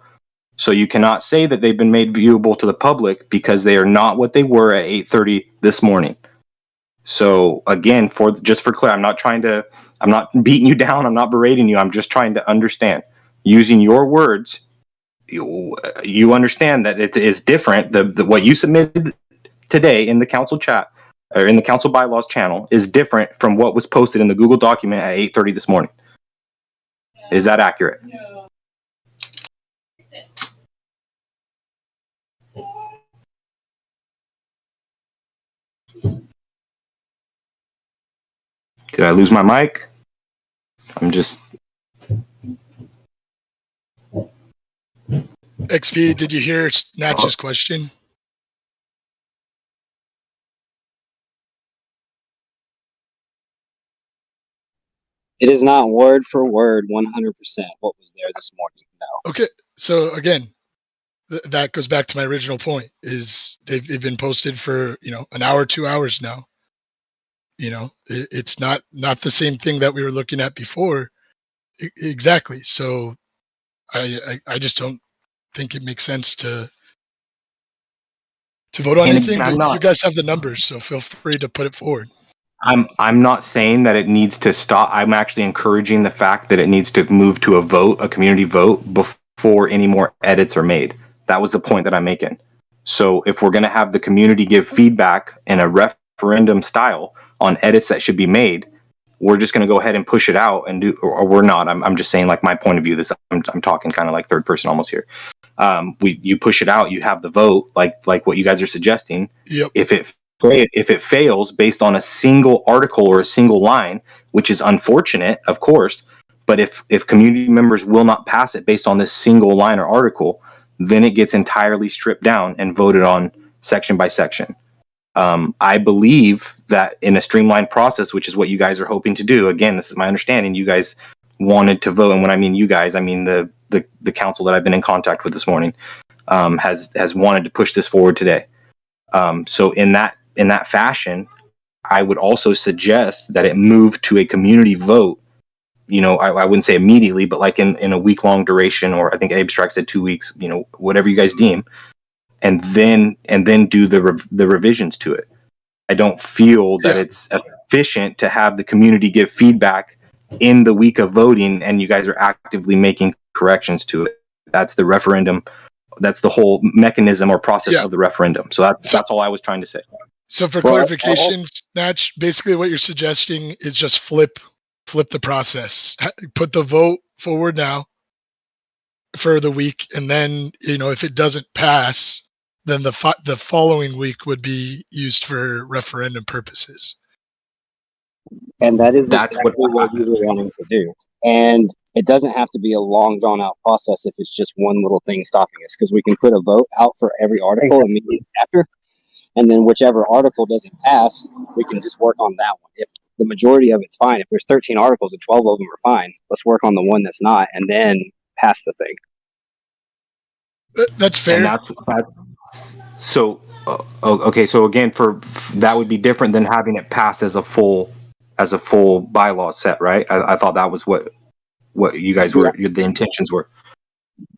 So you cannot say that they've been made viewable to the public because they are not what they were at 8:30 this morning. So again, for clear, I'm not beating you down. I'm not berating you. I'm just trying to understand. Using your words, you understand that it is different. What you submitted today in the council chat or in the council bylaws channel is different from what was posted in the Google document at 8:30 this morning. Is that accurate? Did I lose my mic? I'm just XP, did you hear Snatch's question? It is not word for word 100% what was there this morning. No. Okay, so again, that goes back to my original point: is they've been posted for an hour, 2 hours now. It's not the same thing that we were looking at before. Exactly. So I just don't think it makes sense to vote on and anything. I'm But you not guys have the numbers, so feel free to put it forward. I'm not saying that it needs to stop. I'm actually encouraging the fact that it needs to move to a vote, a community vote, before any more edits are made. That was the point that I'm making. So if we're going to have the community give feedback in a referendum style on edits that should be made, we're just going to go ahead and push it out and do, or we're not. I'm just saying, like, my point of view. I'm talking kind of like third person almost here. You push it out, you have the vote, like what you guys are suggesting. Yep. If it fails based on a single article or a single line, which is unfortunate, of course, but if community members will not pass it based on this single line or article, then it gets entirely stripped down and voted on section by section. I believe that in a streamlined process, which is what you guys are hoping to do. Again, this is my understanding. You guys wanted to vote, and when I mean you guys, I mean the council that I've been in contact with this morning has wanted to push this forward today. So in that fashion, I would also suggest that it move to a community vote. I wouldn't say immediately, but like in a week long duration, or I think Abstract said 2 weeks. Whatever you guys deem, and then do the revisions to it. I don't feel that Yeah. it's efficient to have the community give feedback in the week of voting, and you guys are actively making corrections to it. That's the referendum. That's the whole mechanism or process Yeah. of the referendum. So So that's all I was trying to say. So for Well, clarification, Snatch, basically what you're suggesting is just flip the process. Put the vote forward now for the week, and then if it doesn't pass, then the following week would be used for referendum purposes. and that is That's exactly what we were wanting to do. And it doesn't have to be a long, drawn out process if it's just one little thing stopping us, because we can put a vote out for every article immediately after. And then whichever article doesn't pass, we can just work on that one. If the majority of it's fine, if there's 13 articles and 12 of them are fine, let's work on the one that's not and then pass the thing. That's fair. And that's so okay. So again, for that would be different than having it pass as a full bylaw set, right? I thought that was what you guys were, the intentions were.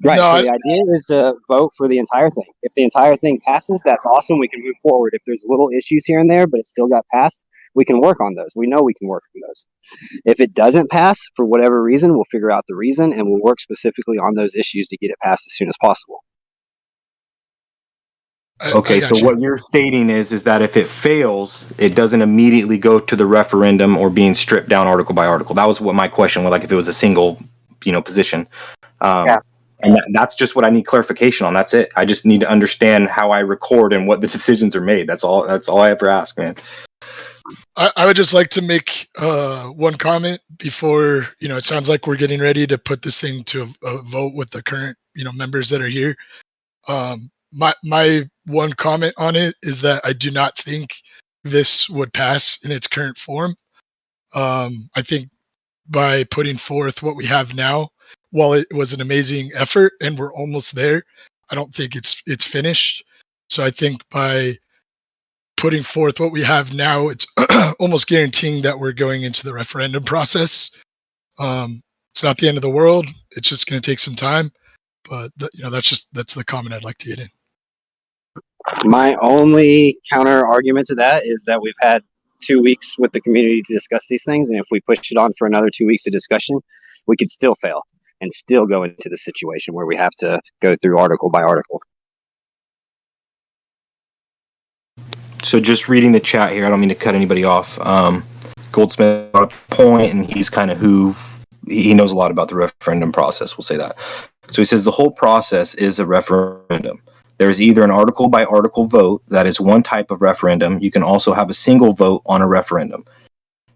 Right. No, So the idea is to vote for the entire thing. If the entire thing passes, that's awesome. We can move forward. If there's little issues here and there, but it still got passed, we can work on those. We know we can work on those. If it doesn't pass for whatever reason, we'll figure out the reason and we'll work specifically on those issues to get it passed as soon as possible. Okay, so you. what you're stating is that if it fails, it doesn't immediately go to the referendum or being stripped down article by article. That was what my question was, like if it was a single, position. Yeah. And that's just what I need clarification on. That's it. I just need to understand how I record and what the decisions are made. That's all I ever ask, man. I would just like to make one comment before, it sounds like we're getting ready to put this thing to a vote with the current, members that are here. My one comment on it is that I do not think this would pass in its current form. I think by putting forth what we have now, while it was an amazing effort and we're almost there, I don't think it's finished. So I think by putting forth what we have now, it's almost guaranteeing that we're going into the referendum process. It's not the end of the world. It's just going to take some time, but that's the comment I'd like to get in. My only counter argument to that is that we've had 2 weeks with the community to discuss these things, and if we push it on for another 2 weeks of discussion, we could still fail and still go into the situation where we have to go through article by article. So just reading the chat here, I don't mean to cut anybody off. Goldsmith got a point, and he's kind of he knows a lot about the referendum process. We'll say that. So he says the whole process is a referendum. There is either an article by article vote, that is one type of referendum. You can also have a single vote on a referendum.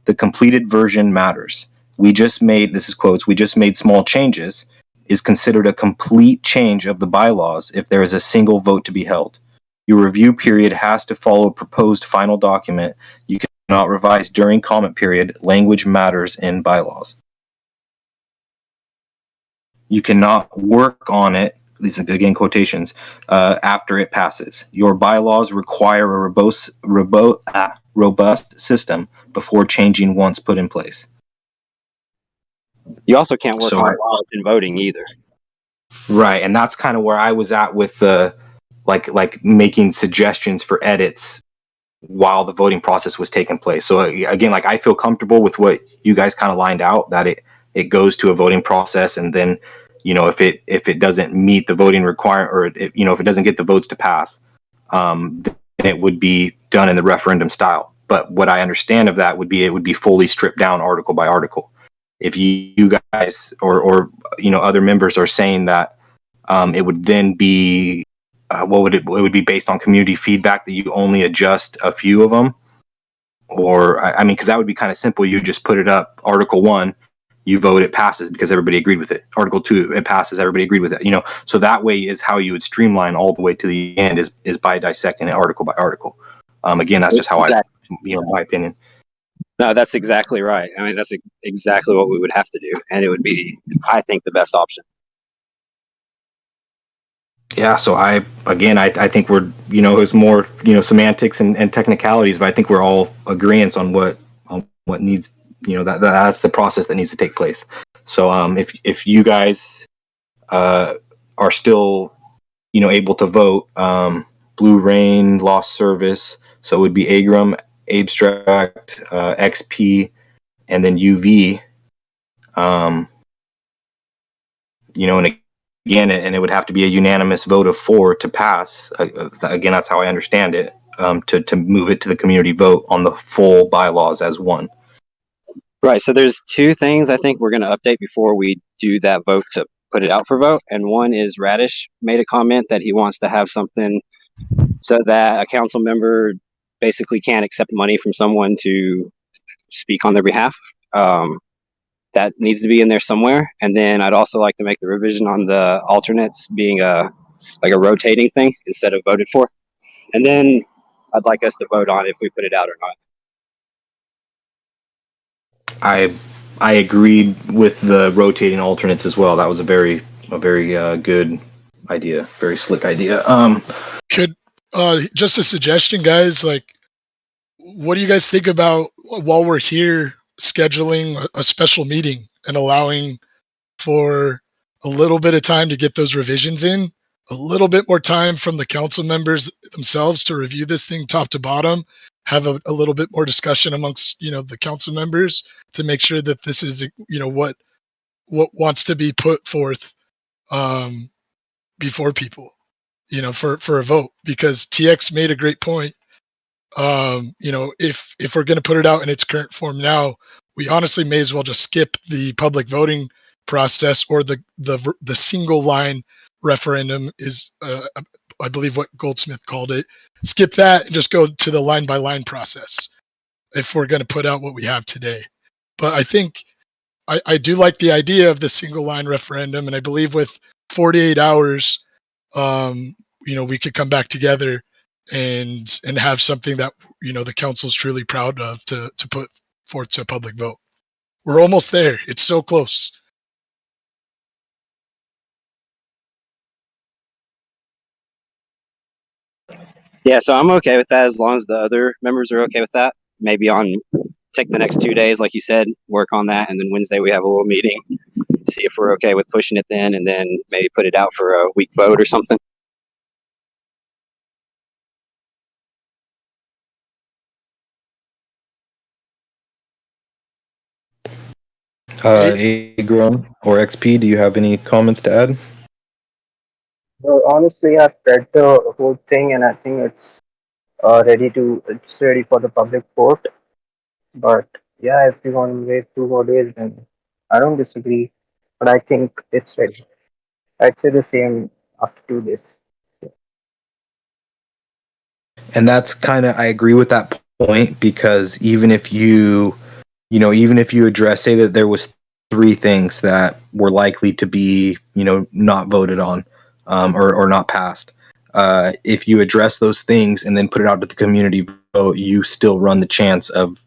The completed version matters. This is quotes, we just made small changes, is considered a complete change of the bylaws if there is a single vote to be held. Your review period has to follow a proposed final document. You cannot revise during comment period. Language matters in bylaws. You cannot work on it, these are again quotations, after it passes. Your bylaws require a robust system before changing once put in place. You also can't work on it while it's in voting either. Right, and that's kind of where I was at with the like making suggestions for edits while the voting process was taking place. So again, like I feel comfortable with what you guys kind of lined out, that it goes to a voting process, and then if it doesn't meet the voting requirement, or if it doesn't get the votes to pass, then it would be done in the referendum style. But what I understand of that would be it would be fully stripped down article by article. If you guys or other members are saying that it would then be it would be based on community feedback that you only adjust a few of them, or I mean, because that would be kind of simple. You just put it up, Article 1, you vote, it passes because everybody agreed with it. Article 2, it passes, everybody agreed with it. So that way is how you would streamline all the way to the end, is by dissecting it article by article. Again, that's just how my opinion. No, that's exactly right. I mean, that's exactly what we would have to do, and it would be, I think, the best option. Yeah, so I think we're, it's more, semantics and technicalities, but I think we're all agreeance on what needs, that's the process that needs to take place. So if you guys are still, able to vote, Blue Rain, Lost Service, so it would be Agram, Abstract, XP, and then UV, and again, and it would have to be a unanimous vote of 4 to pass. Again, that's how I understand it, to move it to the community vote on the full bylaws as one. Right. So there's two things I think we're going to update before we do that vote to put it out for vote. And one is Radish made a comment that he wants to have something so that a council member basically can't accept money from someone to speak on their behalf. That needs to be in there somewhere. And then I'd also like to make the revision on the alternates being a rotating thing instead of voted for. And then I'd like us to vote on if we put it out or not. I agreed with the rotating alternates as well. That was a very good idea, very slick idea. Could just a suggestion, guys, like, what do you guys think about, while we're here, scheduling a special meeting and allowing for a little bit of time to get those revisions in, a little bit more time from the council members themselves to review this thing top to bottom, have a little bit more discussion amongst the council members to make sure that this is what wants to be put forth before people, for a vote. Because TX made a great point. If we're going to put it out in its current form now, we honestly may as well just skip the public voting process, or the single line referendum is, I believe what Goldsmith called it. Skip that and just go to the line by line process. if we're going to put out what we have today. But I think I do like the idea of the single line referendum, and I believe with 48 hours, we could come back together and have something that the council's truly proud of to put forth to a public vote. We're almost there. It's so close. Yeah, so I'm okay with that as long as the other members are okay with that. Maybe take the next 2 days, like you said, work on that, and then Wednesday we have a little meeting, see if we're okay with pushing it then, and then maybe put it out for a week vote or something. Agrum or XP, do you have any comments to add? So honestly, I've read the whole thing, and I think it's ready for the public vote. But yeah, if you want to wait 2 more days, then I don't disagree. But I think it's ready. I'd say the same after 2 days. And that's kind of, I agree with that point, because even if even if you address, say that there was 3 things that were likely to be, not voted on, or not passed. If you address those things and then put it out to the community vote, you still run the chance of,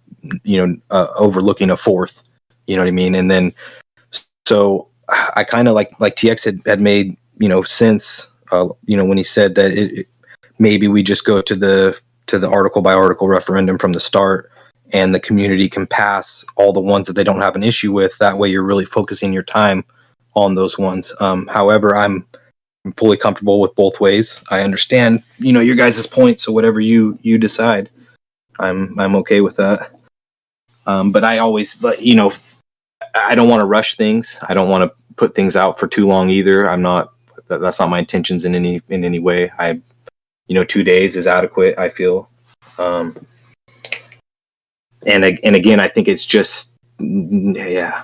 overlooking a 4th. You know what I mean? And then, so I kind of like TX had made, sense, when he said that maybe we just go to the article by article referendum from the start, and the community can pass all the ones that they don't have an issue with. That way you're really focusing your time on those ones. However, I'm fully comfortable with both ways. I understand, your guys' point. So whatever you decide, I'm okay with that. But I always, I don't want to rush things. I don't want to put things out for too long either. That's not my intentions in any way. 2 days is adequate, I feel. And again, I think it's just, yeah.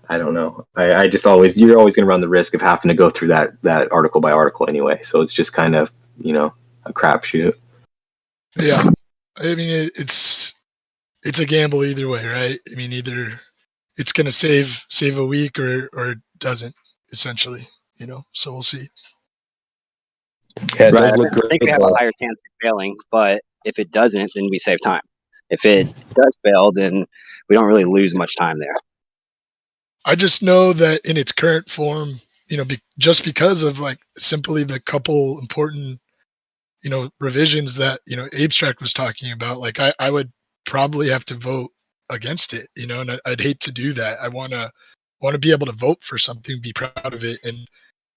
I don't know. I just you're always going to run the risk of having to go through that article by article anyway. So it's just kind of, a crapshoot. Yeah, I mean it's a gamble either way, right? I mean either it's going to save a week or it doesn't, essentially. So we'll see. Yeah, it Right. does look I think we great. have a higher chance of failing, but if it doesn't, then we save time. If it does fail, then we don't really lose much time there. I just know that in its current form, just because of simply the couple important, revisions that, Abstract was talking about, I would probably have to vote against it, and I'd hate to do that. I want to be able to vote for something, be proud of it. And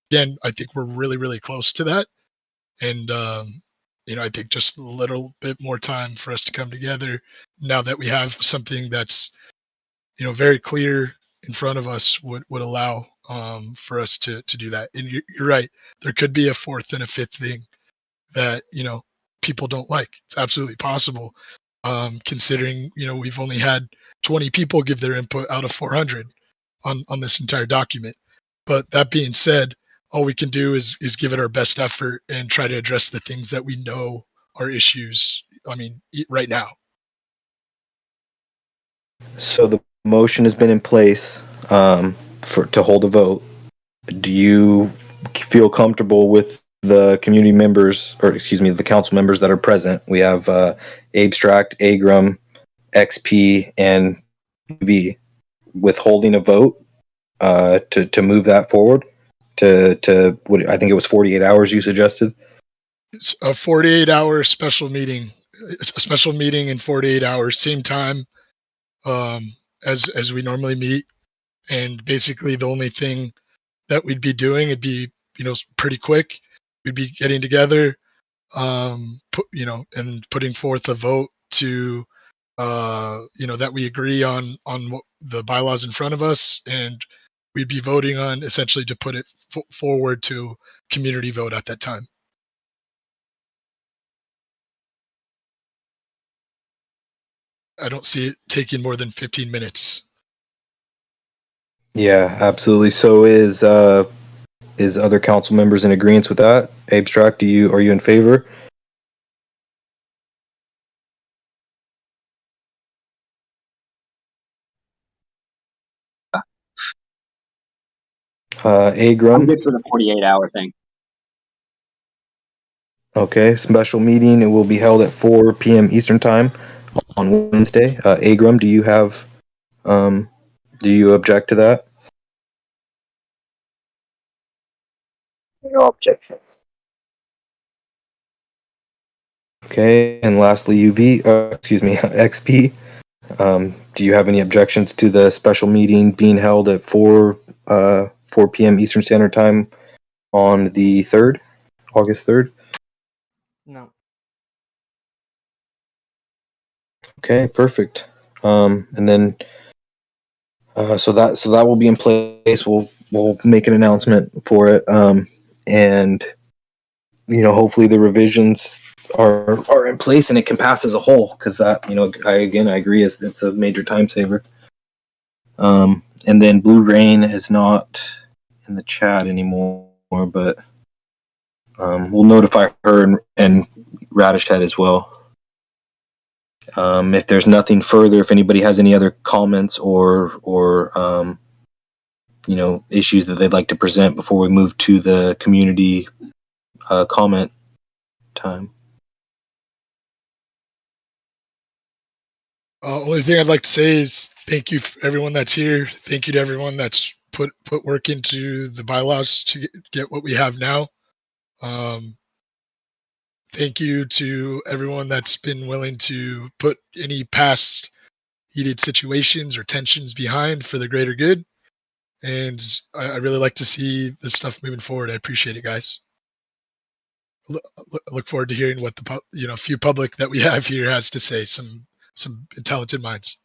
again, I think we're really, really close to that. And, I think just a little bit more time for us to come together now that we have something that's, very clear in front of us would allow for us to do that. And you're right. There could be a 4th and a 5th thing that, people don't like. It's absolutely possible. Considering, we've only had 20 people give their input out of 400 on this entire document. But that being said, all we can do is give it our best effort and try to address the things that we know are issues. I mean, right now. So the motion has been in place, to hold a vote. Do you feel comfortable with the community members, or excuse me, the council members that are present? We have Abstract, Agrum, XP, and V, withholding a vote to move that forward to what I think it was 48 hours you suggested. It's a 48-hour special meeting. It's a special meeting in 48 hours, same time as we normally meet. And basically, the only thing that we'd be doing, it'd be pretty quick. We'd be getting together, and putting forth a vote to that we agree on what the bylaws in front of us, and we'd be voting on essentially to put it forward to community vote at that time. I don't see it taking more than 15 minutes. Yeah, absolutely. So is other council members in agreement with that? Abstract, are you in favor? I'm Agrum. good for the 48-hour thing. Okay, special meeting. It will be held at 4 p.m. Eastern time on Wednesday. Agrum, do you have? Do you object to that? No objections. Okay, and lastly, XP. Do you have any objections to the special meeting being held at 4 p.m. Eastern Standard Time on the 3rd, August 3rd? No. Okay, perfect. And then so that will be in place. We'll make an announcement for it. And hopefully the revisions are in place and it can pass as a whole, because that I agree it's a major time saver. And then Blue Rain is not in the chat anymore, but we'll notify her and Radish Head as well. If there's nothing further, if anybody has any other comments or issues that they'd like to present before we move to the community comment time. Only thing I'd like to say is thank you for everyone that's here. Thank you to everyone that's put work into the bylaws to get what we have now. Thank you to everyone that's been willing to put any past heated situations or tensions behind for the greater good. And I really like to see this stuff moving forward. I appreciate it, guys. Look forward to hearing what the few public that we have here has to say. Some talented minds.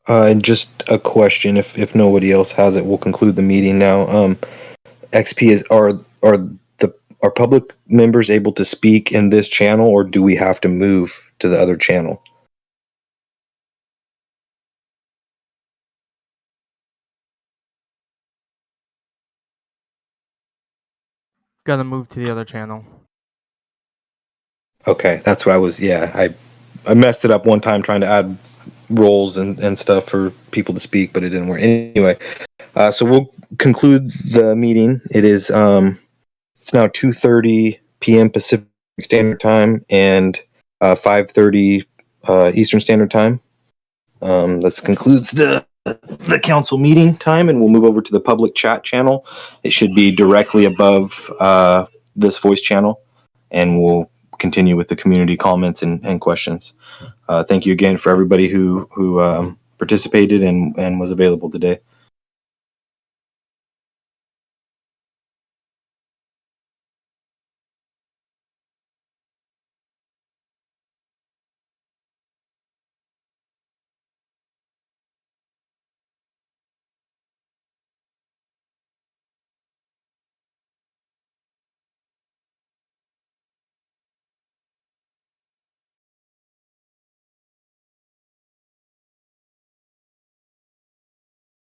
And just a question, if nobody else has it, we'll conclude the meeting now. XP are public members able to speak in this channel, or do we have to move to the other channel? Gonna move to the other channel. Okay, that's what I was. Yeah, I messed it up one time trying to add roles and stuff for people to speak, but it didn't work. Anyway, so we'll conclude the meeting. It is it's now 2:30 p.m. Pacific Standard Time and 5:30 Eastern Standard Time. This concludes the council meeting time, and we'll move over to the public chat channel. It should be directly above this voice channel, and we'll continue with the community comments and questions. Thank you again for everybody who participated and was available today.